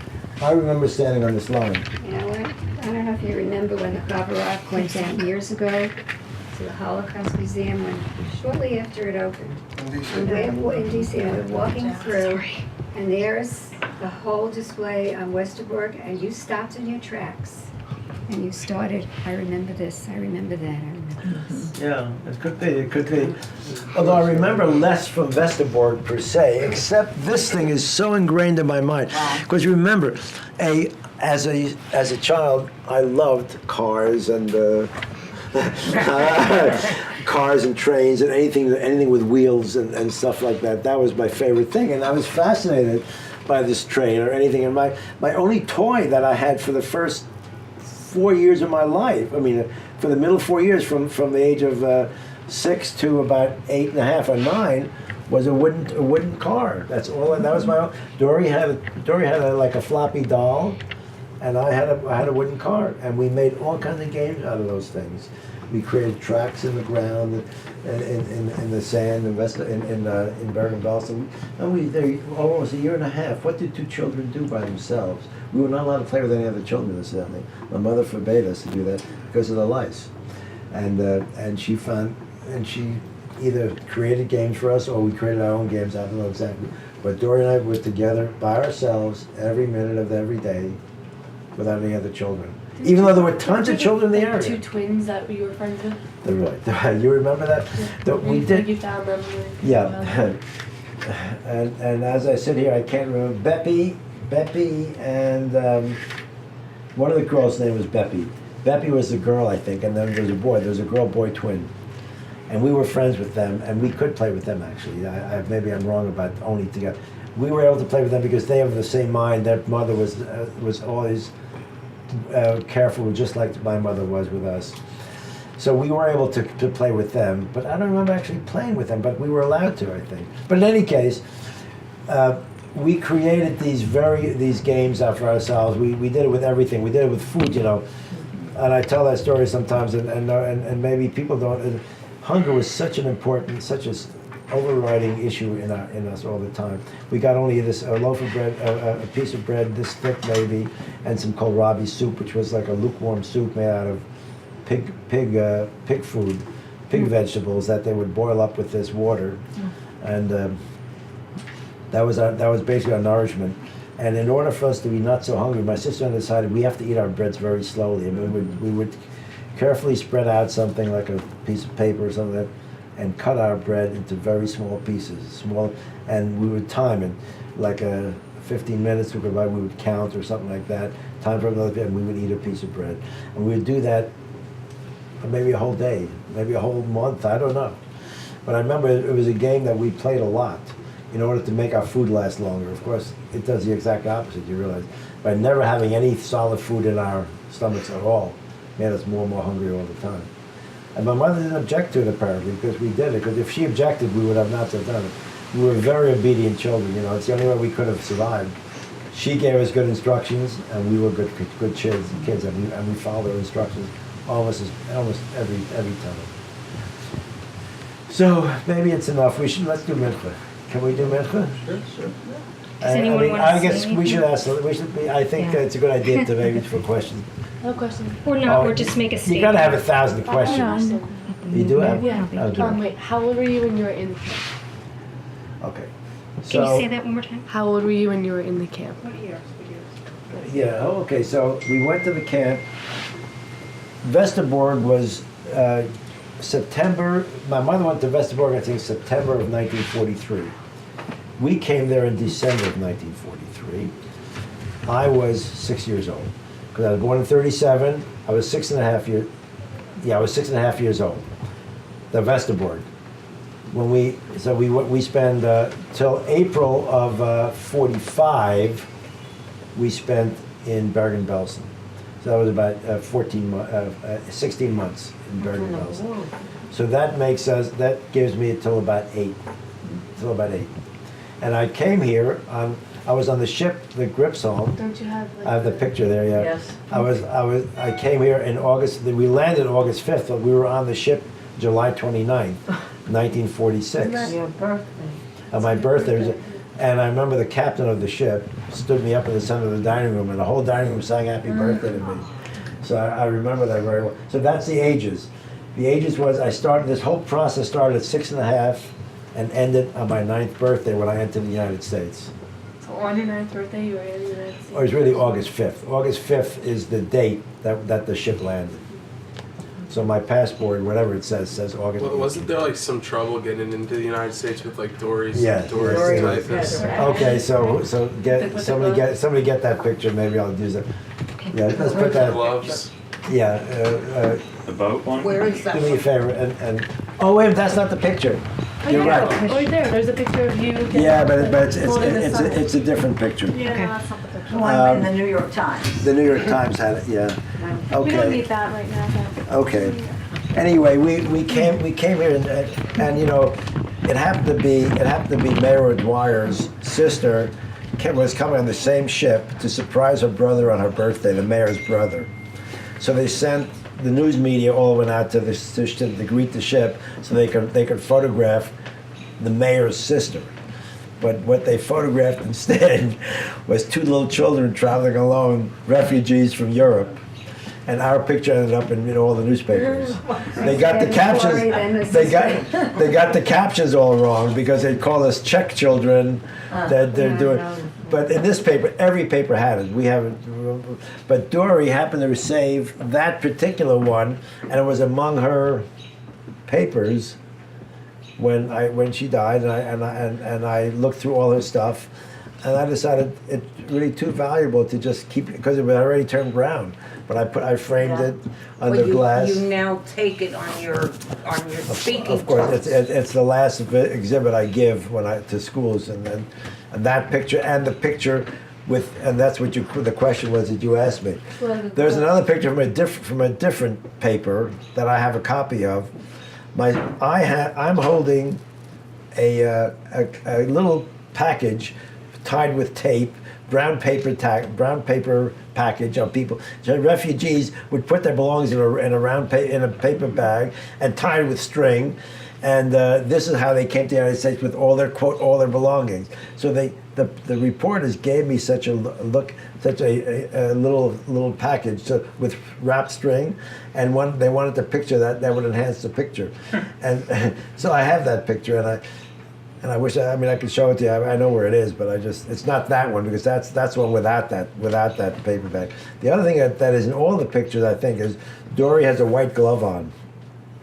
I remember standing on this line.
You know what? I don't know if you remember when the Barak went down years ago to the Holocaust Museum, shortly after it opened. And in DC, and we're walking through, and there's the whole display on Westerbork, and you stopped in your tracks. And you started, I remember this, I remember that, I remember this.
Yeah, it could be. Although I remember less from Westerbork per se, except this thing is so ingrained in my mind. Because remember, as a child, I loved cars and cars and trains and anything with wheels and stuff like that. That was my favorite thing, and I was fascinated by this train or anything. And my only toy that I had for the first 4 years of my life, I mean, for the middle 4 years, from the age of 6 to about 8.5 or 9, was a wooden car. That's all. That was my own. Dory had like a floppy doll, and I had a wooden car, and we made all kinds of games out of those things. We created tracks in the ground, in the sand, in Bergen-Belsen, and we there almost a year and a half. What did two children do by themselves? We were not allowed to play with any other children, incidentally. My mother forbade us to do that because of the lice, and she either created games for us or we created our own games. I don't know exactly, but Dory and I were together by ourselves every minute of every day, without any other children. Even though there were tons of children in the area.
Two twins that you were friends with?
You remember that? We did.
You found them.
Yeah. And as I sit here, I can't remember. Beppy, and one of the girls' name was Beppy. Beppy was the girl, I think, and then there was a boy. There was a girl-boy twin. And we were friends with them, and we could play with them, actually. Maybe I'm wrong about only together. We were able to play with them because they have the same mind. Their mother was always careful, just like my mother was with us. So we were able to play with them, but I don't remember actually playing with them, but we were allowed to, I think. But in any case, we created these games out for ourselves. We did it with everything. We did it with food, you know. And I tell that story sometimes, and maybe people don't. Hunger was such an overriding issue in us all the time. We got only a loaf of bread, a piece of bread this thick maybe, and some kohlrabi soup, which was like a lukewarm soup made out of pig food, pig vegetables that they would boil up with this water, and that was basically our nourishment. And in order for us to be not so hungry, my sister and I decided we have to eat our breads very slowly. I mean, we would carefully spread out something like a piece of paper or something like that, and cut our bread into very small pieces, and we would time it, like 15 minutes we would count or something like that, time for another bit, and we would eat a piece of bread. And we would do that for maybe a whole day, maybe a whole month, I don't know. But I remember it was a game that we played a lot in order to make our food last longer. Of course, it does the exact opposite, you realize. By never having any solid food in our stomachs at all, made us more and more hungry all the time. And my mother didn't object to it, apparently, because we did it. Because if she objected, we would have not have done it. We were very obedient children, you know. It's the only way we could have survived. She gave us good instructions, and we were good kids, and we followed her instructions almost every time. So maybe it's enough. Let's do mincha. Can we do mincha?
Sure.
anyone wanna
I
say
guess we should
anything?
I think
Yeah.
it's a good idea to maybe for questions.
No question.
Or not,
Oh,
or just make a statement.
You gotta have 1,000 questions. You do have?
Yeah.
Okay.
Wait, how old were you when you were in?
Okay.
Can you
So,
say that one more time?
How old were you when you were in the camp?
yeah, okay, so we went to the camp. Westerbork was September, my mother went to Westerbork, I think, September of 1943. We came there in December of 1943. I was 6 years old, because I was born in 37. I was 6.5 years old. The Westerbork. When we spent till April of 45, we spent in Bergen-Belsen. So that was about 16 months in Bergen-Belsen. So that gives me till about 8. And I came here I was on the ship, the Gripsholm.
Don't you have like
I have the picture there, yeah.
Yes.
I came here in August, we landed August 5th, but we were on the ship July 29th, 1946.
Your birthday.
On my birthday, and I remember the captain of the ship stood me up in the center of the dining room, and the whole dining room sang happy birthday to me. So I remember that very well. So that's the ages. The ages was, this whole process started at 6.5 and ended on my 9th birthday when I entered the United States.
So on your 9th birthday you were in the United States?
Or it's really August 5th. August 5th is the date that the ship landed. So my passport, whatever it says August.
Well, wasn't there like some trouble getting into the United States with like Dory's
Yes.
typhus?
Okay, so somebody get that picture. Maybe I'll use it. Yeah, let's put that.
Gloves.
Yeah.
The boat one?
Where is that?
Do me a favor and. Oh wait, that's not the picture.
Oh,
You're
yeah.
right.
Right there. There's a picture of you.
Yeah, but
holding the sign.
it's a different picture.
Yeah,
Okay.
no, that's not the picture.
One in the New York Times.
The New York Times had it. Yeah.
We don't need
Okay.
that right now.
Okay. Anyway, we came here and you know, it happened to be Mayor Dwyer's sister was coming on the same ship to surprise her brother on her birthday, the mayor's brother. So they sent the news media all went out to greet the ship so they could photograph the mayor's sister. But what they photographed instead was 2 little children traveling alone, refugees from Europe. And our picture ended up in all the newspapers. They got the captions. They got the captions all wrong because they call us Czech children. That they're doing. But in this paper, every paper had it. We haven't. But Dory happened to save that particular one, and it was among her papers when she died. And I looked through all her stuff, and I decided it's really too valuable to just keep it because it was already turned brown. But I framed it under glass.
You now take it on your speaking
Of course,
terms.
it's the last exhibit I give to schools, and that picture and the picture and that's what the question was that you asked me. There's another picture from a different paper that I have a copy of. I'm holding a little package tied with tape, brown paper package of people. So refugees would put their belongings in a paper bag and tied with string, and this is how they came to the United States with all their belongings. So the reporters gave me such a little package with wrapped string, and they wanted to picture that would enhance the picture, and so I have that picture, and I wish I could show it to you. I know where it is, but it's not that one because that's one without that paper bag. The other thing that is in all the pictures, I think, is Dory has a white glove on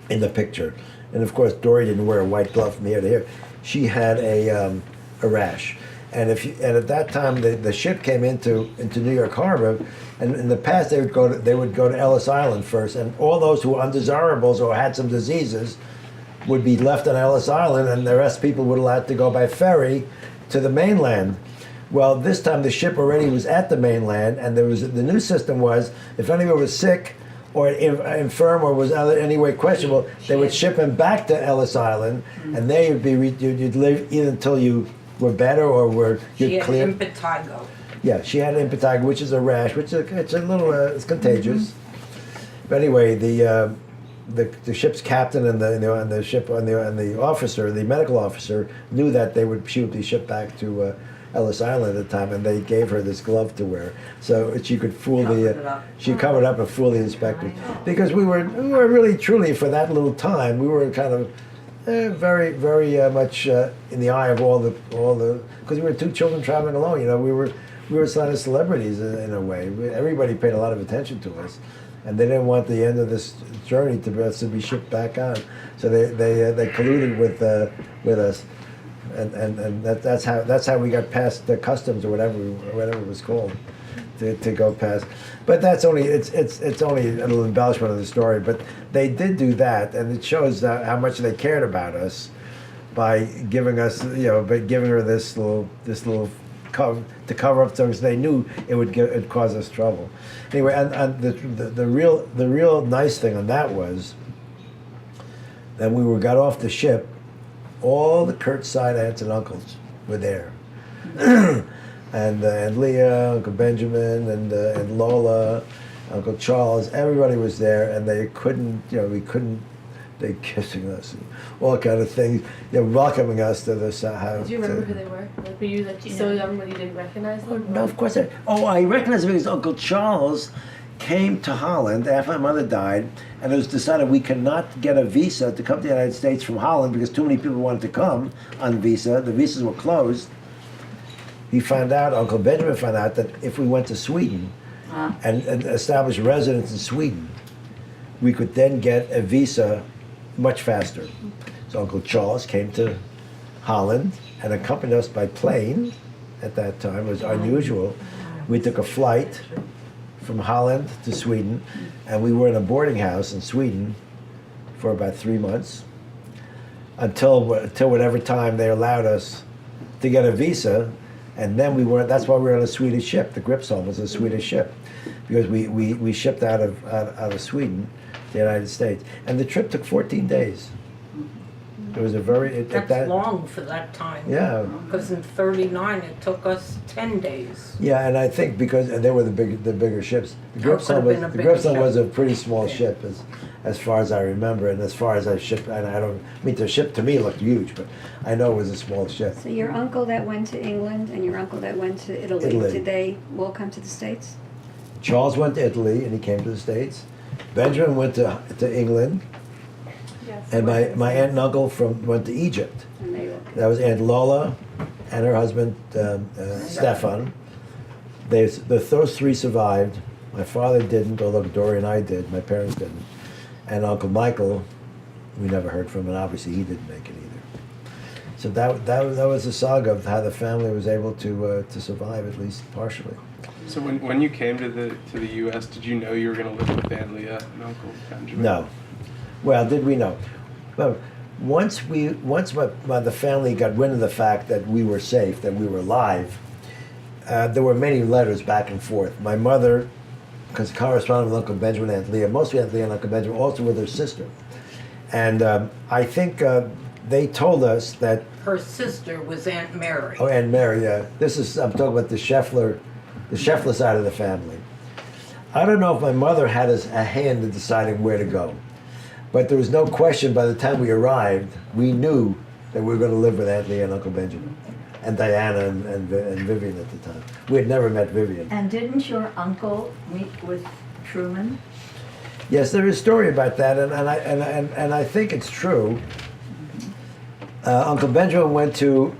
in the picture, and of course Dory didn't wear a white glove from here to here. She had a rash, and at that time the ship came into New York Harbor, and in the past they would go to Ellis Island first, and all those who were undesirables or had some diseases would be left on Ellis Island, and the rest of people would allowed to go by ferry to the mainland. Well, this time the ship already was at the mainland, and the new system was if anyone was sick or infirm or was any way questionable, they would ship him back to Ellis Island, and there you'd live either until you were better or you'd clear.
She had impetigo.
Yeah, she had impetigo, which is a rash, which it's a little it's contagious. But anyway, the ship's captain and the officer, the medical officer, knew that she would be shipped back to Ellis Island at the time, and they gave her this glove to wear so she could fool
Covered it up.
she covered up and fool the inspectors, because we were really truly, for that little time, we were kind of very much in the eye of all the because we were two children traveling alone. You know, we were sort of celebrities in a way. Everybody paid a lot of attention to us, and they didn't want the end of this journey to be shipped back on. So they colluded with us, and that's how we got past the customs or whatever it was called, to go past. But that's only it's only a little embellishment of the story. But they did do that, and it shows how much they cared about us by giving us, by giving her this little cover to cover up things they knew it'd cause us trouble. Anyway, and the real nice thing on that was that we got off the ship, all the Kurtz side aunts and uncles were there. And Leah, Uncle Benjamin, and Lola, Uncle Charles, everybody was there, and they kissing us and all kind of things, welcoming us to this house.
Did you remember who they were? Like, were you so young that you didn't recognize them?
No, of course I recognized him because Uncle Charles came to Holland after my mother died, and it was decided we cannot get a visa to come to the United States from Holland because too many people wanted to come on visa. The visas were closed. Uncle Benjamin found out that if we went to Sweden and established residence in Sweden, we could then get a visa much faster. So Uncle Charles came to Holland and accompanied us by plane. At that time, it was unusual. We took a flight from Holland to Sweden, and we were in a boarding house in Sweden for about 3 months until whatever time they allowed us to get a visa. And then that's why we were on a Swedish ship. The Gripsholm was a Swedish ship, because we shipped out of Sweden to the United States. And the trip took 14 days. It was
That's long for that time.
Yeah.
Because in '39 it took us 10 days.
Yeah, and I think because they were the bigger ships. The Gripsholm was a pretty small ship as far as I remember, and as far as I shipped. And the ship to me looked huge, but I know it was a small ship.
So your uncle that went to England and your uncle that went to Italy. Did they all come to the States?
Charles went to Italy and he came to the States. Benjamin went to England.
Yes.
And my aunt and uncle went to Egypt.
And they all
That was Aunt Lola and her husband Stefan. Those three survived. My father didn't, although Dory and I did. My parents didn't. And Uncle Michael, we never heard from, and obviously he didn't make it either. So that was the saga of how the family was able to survive, at least partially.
So when you came to the U.S., did you know you were going to live with Aunt Leah and Uncle Benjamin?
No. Well, did we know? Well, once the family got wind of the fact that we were safe, that we were alive, there were many letters back and forth. My mother, because corresponded with Uncle Benjamin and Aunt Leah, mostly Aunt Leah and Uncle Benjamin, also with her sister. And I think they told us that...
Her sister was Aunt Mary.
Oh, Aunt Mary, yeah. I'm talking about the Scheffler side of the family. I don't know if my mother had a hand in deciding where to go. But there was no question by the time we arrived, we knew that we were going to live with Aunt Leah and Uncle Benjamin, and Diana and Vivian at the time. We had never met Vivian.
And didn't your uncle meet with Truman?
Yes, there is a story about that, and I think it's true. Uncle Benjamin went to,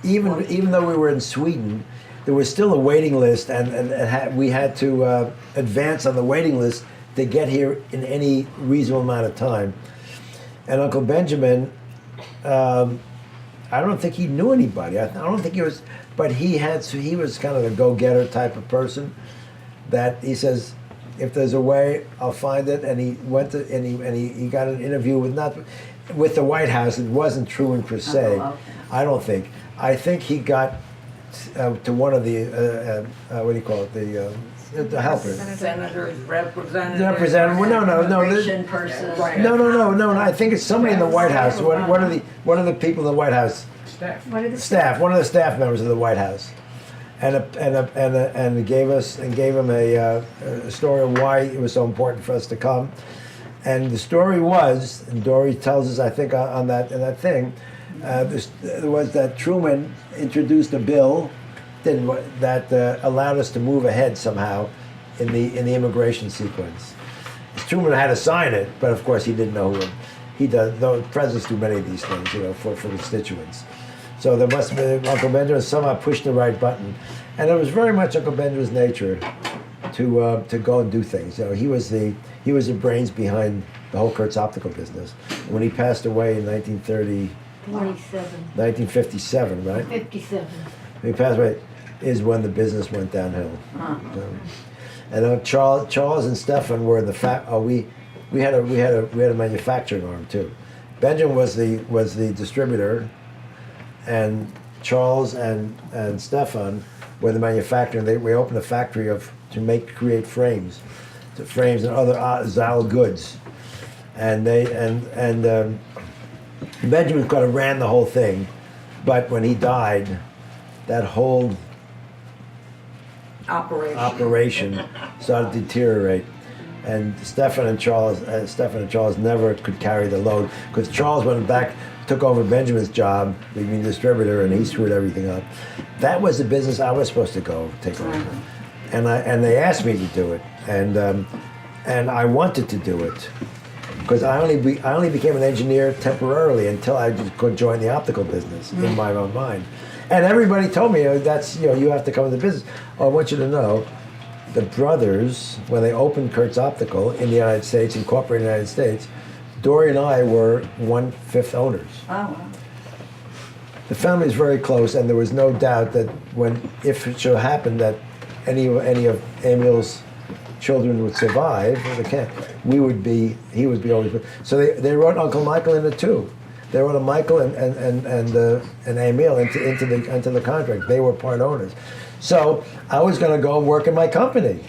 even though we were in Sweden, there was still a waiting list, and we had to advance on the waiting list to get here in any reasonable amount of time. And Uncle Benjamin, I don't think he knew anybody. I don't think he was, but he was kind of a go-getter type of person. That he says, if there's a way, I'll find it. And he went to he got an interview with the White House. It wasn't Truman per se.
Oh, okay.
I don't think. I think he got to one of the what do you call it, the helpers.
Senators, representatives.
No.
Immigration person.
Right.
No. I think it's somebody in the White House. One of the people in the White House.
What are the
Staff. One of the staff members of the White House, and gave him a story of why it was so important for us to come. And the story was, and Dory tells us, I think, in that thing, was that Truman introduced a bill that allowed us to move ahead somehow in the immigration sequence. Truman had to sign it, but of course he didn't know who he does. Though presidents do many of these things, for constituents. So there must have been Uncle Benjamin somehow pushed the right button, and it was very much Uncle Benjamin's nature to go and do things. He was the brains behind the whole Kurz optical business. When he passed away in 1957, right?
57.
When he passed away, is when the business went downhill. And Charles and Stefan were in the we had a manufacturing arm too. Benjamin was the distributor, and Charles and Stefan were the manufacturer. We opened a factory to create frames and other Zal goods, and Benjamin kind of ran the whole thing, but when he died, that whole operation started to deteriorate, and Stefan and Charles never could carry the load, because Charles went back, took over Benjamin's job, being distributor, and he screwed everything up. That was the business I was supposed to go take over, and they asked me to do it, and I wanted to do it, because I only became an engineer temporarily until I could join the optical business in my own mind. And everybody told me, that's, you have to come into business. Oh, I want you to know, the brothers, when they opened Kurz Optical in the United States, incorporated in the United States, Dory and I were 1/5 owners.
Oh, wow.
The family is very close, and there was no doubt that if it should happen that any of Emil's children would survive, he would be always. So they wrote Uncle Michael in it too. They wrote a Michael and Emil into the contract. They were part owners. So I was going to go and work in my company,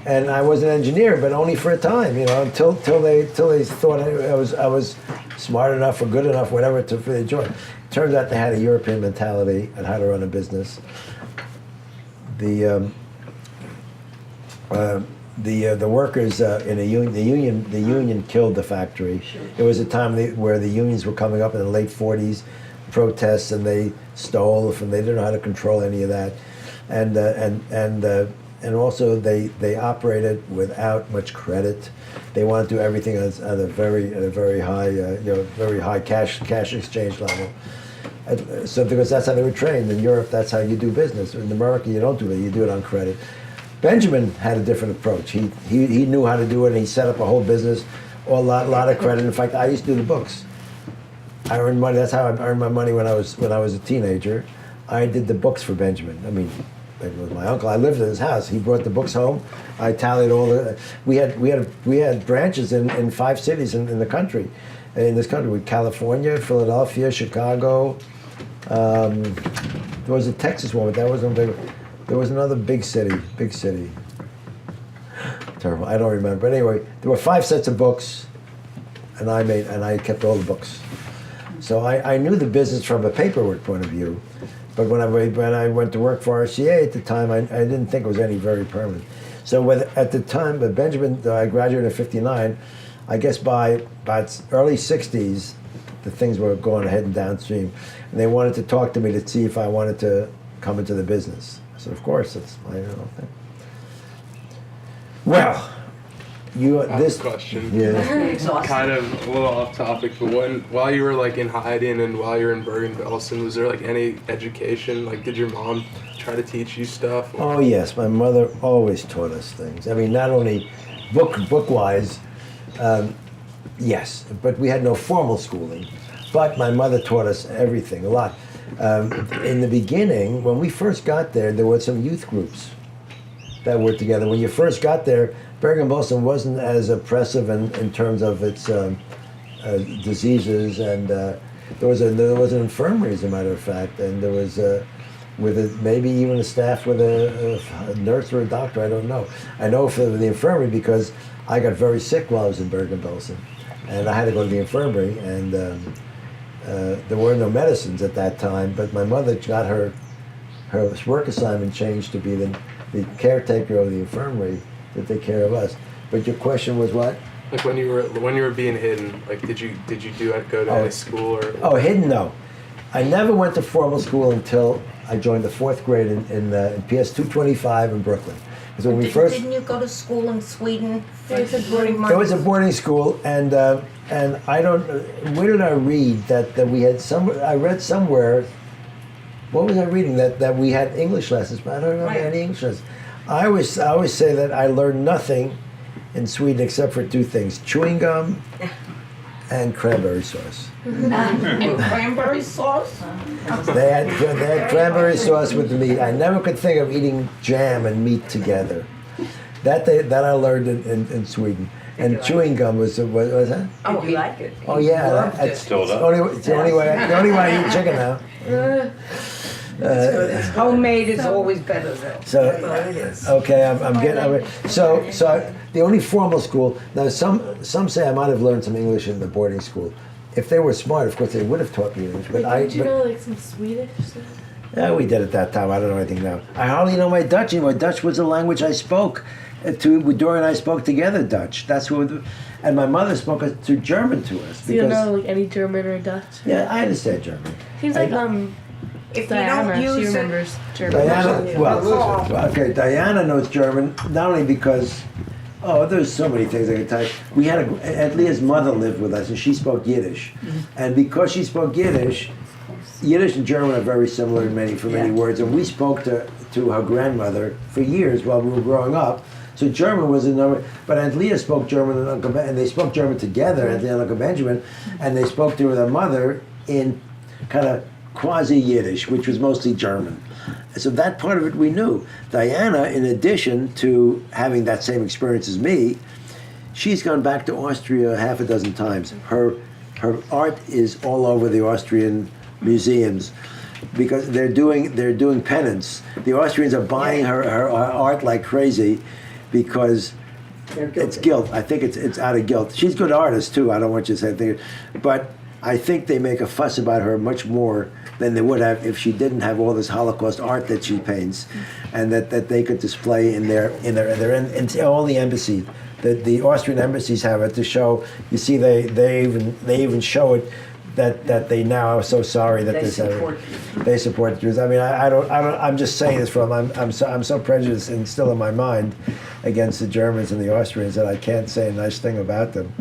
and I was an engineer, but only for a time, until they thought I was smart enough or good enough, whatever, for the join. Turns out they had a European mentality on how to run a business. The workers in the union killed the factory. It was a time where the unions were coming up in the late 40s, protests, and they stole from. They didn't know how to control any of that, and also they operated without much credit. They wanted to do everything at a very high cash exchange level. So because that's how they were trained in Europe, that's how you do business. In America, you don't do that. You do it on credit. Benjamin had a different approach. He knew how to do it, and he set up a whole business, a lot of credit. In fact, I used to do the books. I earned money. That's how I earned my money when I was a teenager. I did the books for Benjamin. I mean, it was my uncle. I lived in his house. He brought the books home. I tallied all the. We had branches in 5 cities in the country, in this country, with California, Philadelphia, Chicago. There was a Texas one, but that wasn't big. There was another big city. Terrible, I don't remember. But anyway, there were 5 sets of books, and I kept all the books. So I knew the business from a paperwork point of view, but when I went to work for RCA at the time, I didn't think it was any very permanent. So at the time, Benjamin, I graduated in '59. I guess by early '60s, the things were going ahead and downstream, and they wanted to talk to me to see if I wanted to come into the business. So of course, that's my thing. Well, this
question.
Yeah.
Kind of a little off topic, but while you were like in hiding and while you were in Bergen-Belsen, was there like any education? Like, did your mom try to teach you stuff?
Oh yes, my mother always taught us things. I mean, not only book-wise, yes, but we had no formal schooling. But my mother taught us everything, a lot. In the beginning, when we first got there were some youth groups that were together. When you first got there, Bergen-Belsen wasn't as oppressive in terms of its diseases, and there was an infirmary, as a matter of fact, and there was maybe even a staff with a nurse or a doctor. I don't know. I know for the infirmary because I got very sick while I was in Bergen-Belsen, and I had to go to the infirmary, and there were no medicines at that time, but my mother got her work assignment changed to be the caretaker of the infirmary to take care of us. But your question was what?
Like when you were being hidden, like did you go to any school or?
Oh, hidden, no. I never went to formal school until I joined the 4th grade in PS 225 in Brooklyn. Because when we first,
Didn't you go to school in Sweden?
It's a boarding
it was a boarding school, and I don't. Where did I read that we had some? I read somewhere. What was I reading that we had English lessons? But I don't remember any English lessons. I always say that I learned nothing in Sweden except for 2 things: chewing gum and cranberry sauce.
And cranberry sauce?
They had cranberry sauce with the meat. I never could think of eating jam and meat together. That I learned in Sweden. And chewing gum was that?
Oh, you like it?
Oh yeah, it's
Still
the
does.
only way I eat chicken now.
Homemade is always better though.
So
Well, it is.
okay, I'm getting so the only formal school. Now some say I might have learned some English in the boarding school. If they were smart, of course they would have taught me English. But
Did you know like some Swedish stuff?
yeah, we did at that time. I don't know anything now. I hardly know my Dutch anymore. Dutch was the language I spoke. Dora and I spoke together Dutch. That's what. And my mother spoke to German to us.
So you don't know like any German or Dutch?
Yeah, I understand German.
Seems like
If you
Diana,
don't
she
use it,
remembers German.
Diana, well, okay, Diana knows German, not only because, there's so many things I can tell you. We had Aunt Leah's mother lived with us, and she spoke Yiddish. And because she spoke Yiddish and German are very similar in many words, and we spoke to her grandmother for years while we were growing up. So German was a number, but Aunt Leah spoke German and Uncle Ben, and they spoke German together, Aunt Leah and Uncle Benjamin, and they spoke to their mother in kind of quasi-Yiddish, which was mostly German. So that part of it we knew. Diana, in addition to having that same experience as me, she's gone back to Austria 6 times. Her art is all over the Austrian museums because they're doing penance. The Austrians are buying her art like crazy because it's guilt. I think it's out of guilt. She's a good artist too. I don't want you to say anything, but I think they make a fuss about her much more than they would have if she didn't have all this Holocaust art that she paints, and that they could display in all the embassies. The Austrian embassies have it to show. You see, they even show it that they now are so sorry that they support Jews. I mean, I don't. I'm just saying this from I'm so prejudiced and still in my mind against the Germans and the Austrians that I can't say a nice thing about them.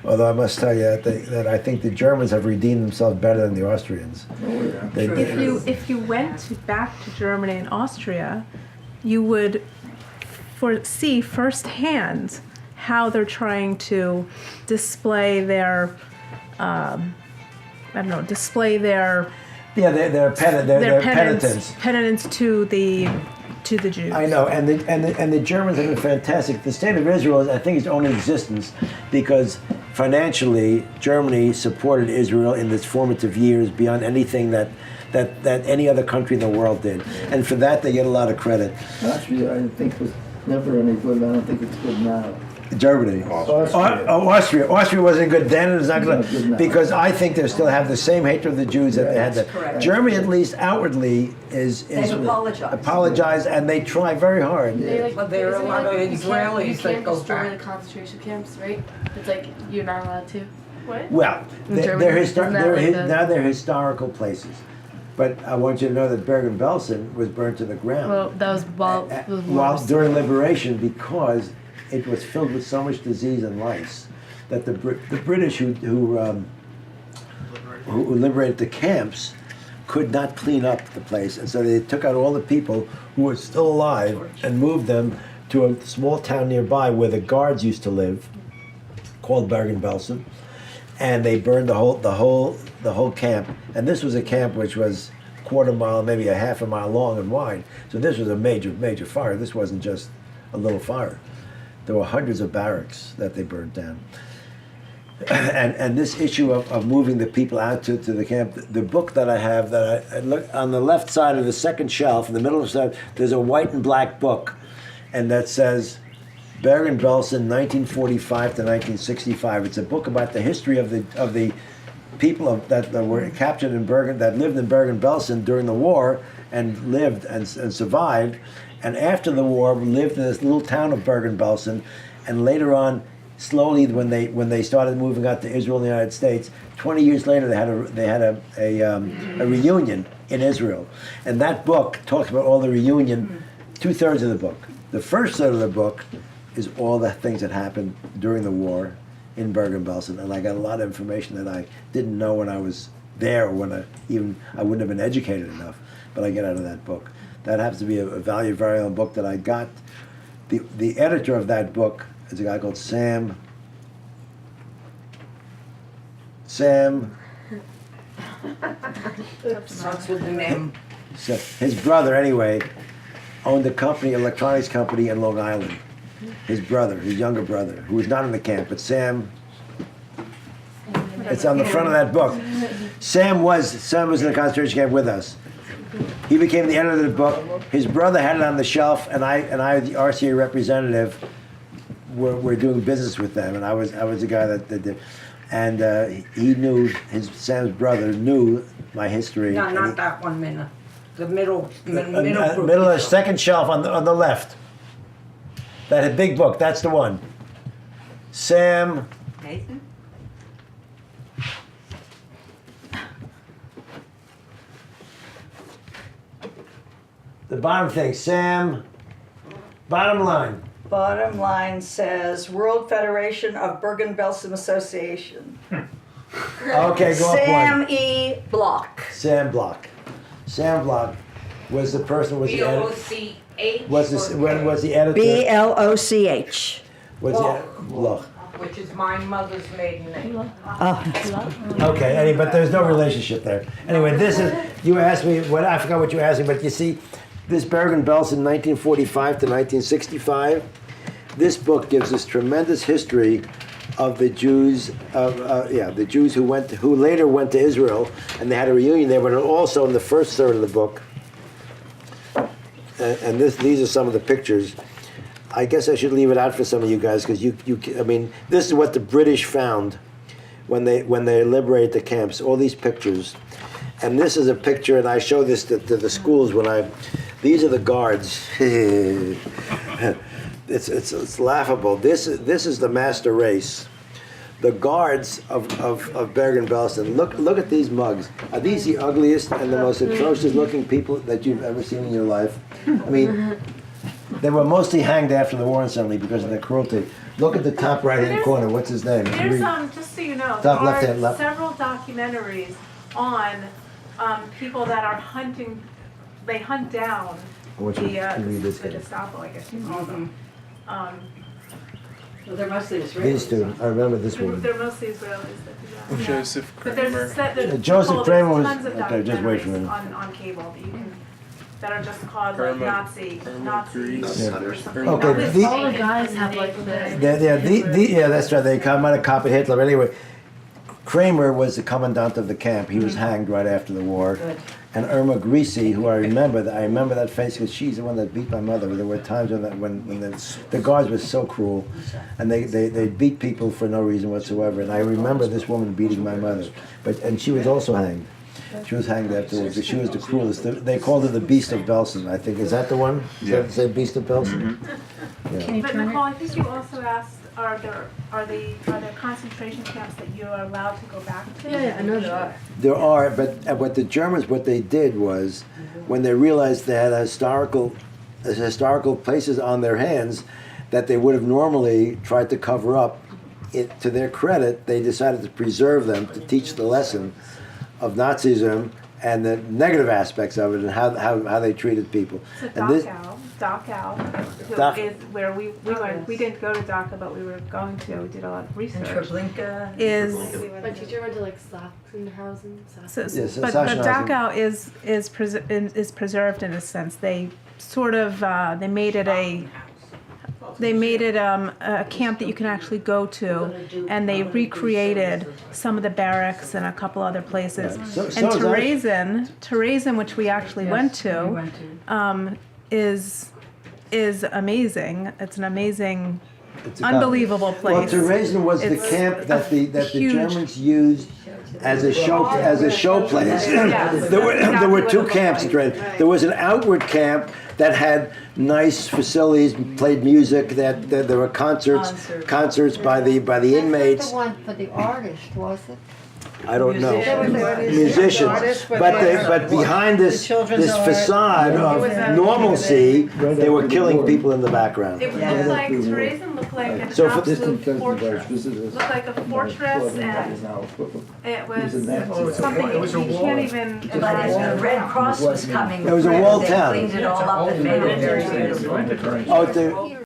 Although I must tell you that I think the Germans have redeemed themselves better than the Austrians.
If you went back to Germany and Austria, you would see firsthand how they're trying to display their
their
penitence to the Jews.
I know, and the Germans have been fantastic. The state of Israel, I think, is only existence because financially Germany supported Israel in its formative years beyond anything that any other country in the world did, and for that they get a lot of credit.
Austria, I think, was never any good. I don't think it's good now.
Germany. Austria. Austria wasn't good then, and it's not good because I think they still have the same hatred of the Jews that they had then.
Correct.
Germany, at least outwardly, is apologized, and they try very hard.
there are a lot of Israelis that go
destroy
back.
the concentration camps, right? It's like you're not allowed to. What?
Well, they're historical places. But I want you to know that Bergen-Belsen was burned to the ground.
Well, that was while
during liberation, because it was filled with so much disease and lice that the British who liberated the camps could not clean up the place, and so they took out all the people who were still alive and moved them to a small town nearby where the guards used to live, called Bergen-Belsen, and they burned the whole camp. And this was a camp which was a quarter mile, maybe a half a mile long and wide. So this was a major fire. This wasn't just a little fire. There were hundreds of barracks that they burned down. And this issue of moving the people out to the camp, the book that I have, that I look on the left side of the second shelf, in the middle of the shelf, there's a white and black book, and that says Bergen-Belsen, 1945 to 1965. It's a book about the history of the people that were captured in Bergen, that lived in Bergen-Belsen during the war and lived and survived. And after the war, lived in this little town of Bergen-Belsen, and later on slowly when they started moving out to Israel and the United States. 20 years later, they had a reunion in Israel, and that book talks about all the reunion. 2/3 of the book. The first third of the book is all the things that happened during the war in Bergen-Belsen, and I got a lot of information that I didn't know when I was there, when I wouldn't have been educated enough, but I get out of that book. That happens to be a valued, very own book that I got. The editor of that book is a guy called Sam.
Starts with an M.
So his brother, anyway, owned a company, electronics company in Long Island. His brother, his younger brother, who was not in the camp, but Sam. It's on the front of that book. Sam was in the concentration camp with us. He became the editor of the book. His brother had it on the shelf, and I, the RCA representative, were doing business with them, and I was the guy that did. And he knew Sam's brother knew my history.
No, not that one minute. The middle group.
Middle of the second shelf on the left. That big book. That's the one. Sam.
Nathan?
The bottom thing, Sam. Bottom line.
Bottom line says World Federation of Bergen-Belsen Association.
Okay, go up one.
Sam E. Block.
Sam Block. Sam Block was the person, was the editor.
B-O-C-H.
Was the editor.
B-L-O-C-H.
Was the Bloch.
Which is my mother's maiden name.
Okay, but there's no relationship there. Anyway, this is, you asked me, I forgot what you asked me, but you see, this Bergen-Belsen 1945 to 1965, this book gives us tremendous history of the Jews, the Jews who later went to Israel, and they had a reunion there, but also in the first third of the book, and these are some of the pictures. I guess I should leave it out for some of you guys, because I mean, this is what the British found when they liberated the camps. All these pictures, and this is a picture, and I show this to the schools when these are the guards. It's laughable. This is the master race. The guards of Bergen-Belsen. Look at these mugs. Are these the ugliest and the most atrocious looking people that you've ever seen in your life? I mean. They were mostly hanged after the war, suddenly, because of their cruelty. Look at the top right-hand corner. What's his name?
There's just so you know,
Top
there
left-hand,
are
left.
several documentaries on people that are hunting. They hunt down
Which one? Can you read this
the
guy?
Gestapo, I guess you call them.
Well, they're mostly Israelis.
These two. I remember this one.
They're mostly Israelis that do that.
Joseph
But
Kramer.
there's
Joseph Kramer was.
tons of
Okay, just wait for a
documentaries
minute.
on cable that you can that are just called
Irma-
Nazi.
Grease.
Yeah.
Or something.
Okay,
All the guys have like the.
Yeah, that's right. They might have copied Hitler. But anyway, Kramer was the commandant of the camp. He was hanged right after the war.
Good.
And Irma Greasy, who I remember that face because she's the one that beat my mother. There were times when the guards were so cruel, and they beat people for no reason whatsoever. And I remember this woman beating my mother, and she was also hanged. She was hanged afterwards, but she was the cruelest. They called her the Beast of Belsen, I think. Is that the one?
Yeah.
Say Beast of Belsen? Yeah.
But Nicole, I think you also asked, are there concentration camps that you are allowed to go back to?
Yeah, I know there are.
There are, but what the Germans, what they did was, when they realized they had historical places on their hands that they would have normally tried to cover up, to their credit, they decided to preserve them to teach the lesson of Nazism and the negative aspects of it and how they treated people.
So
And this,
Dachau,
Dach-
is where we went. We didn't go to Dachau, but we were going to. We did a lot of
And
research.
Treblinka.
Is
My teacher went to like Sachsenhausen.
so,
Yes,
but
Sachsenhausen.
Dachau is preserved in a sense. They sort of they made it a camp that you can actually go to, and they recreated some of the barracks and a couple other places.
Yeah. So
And Terezin, which we actually went to,
We went to.
is amazing. It's an amazing,
it's
unbelievable place.
Well, Terezin was the
It's
camp that the
huge-
Germans used as a show place.
Yes.
There were
Exactly
two
what it
camps in
looked
Terezin. There was an outward camp that had nice facilities, played music. That there were concerts by the inmates.
The one for the artist, was it?
I don't know.
Musicians.
Musicians, but behind this facade of normalcy, they were killing people in the background.
It looked like Teresa looked like an
So for-
absolute fortress. Looked like a fortress, and it was something you can't even
But as the
imagine.
Red Cross was coming
It was a
through,
walled
they
town.
cleaned it all up and made it very beautiful.
Oh,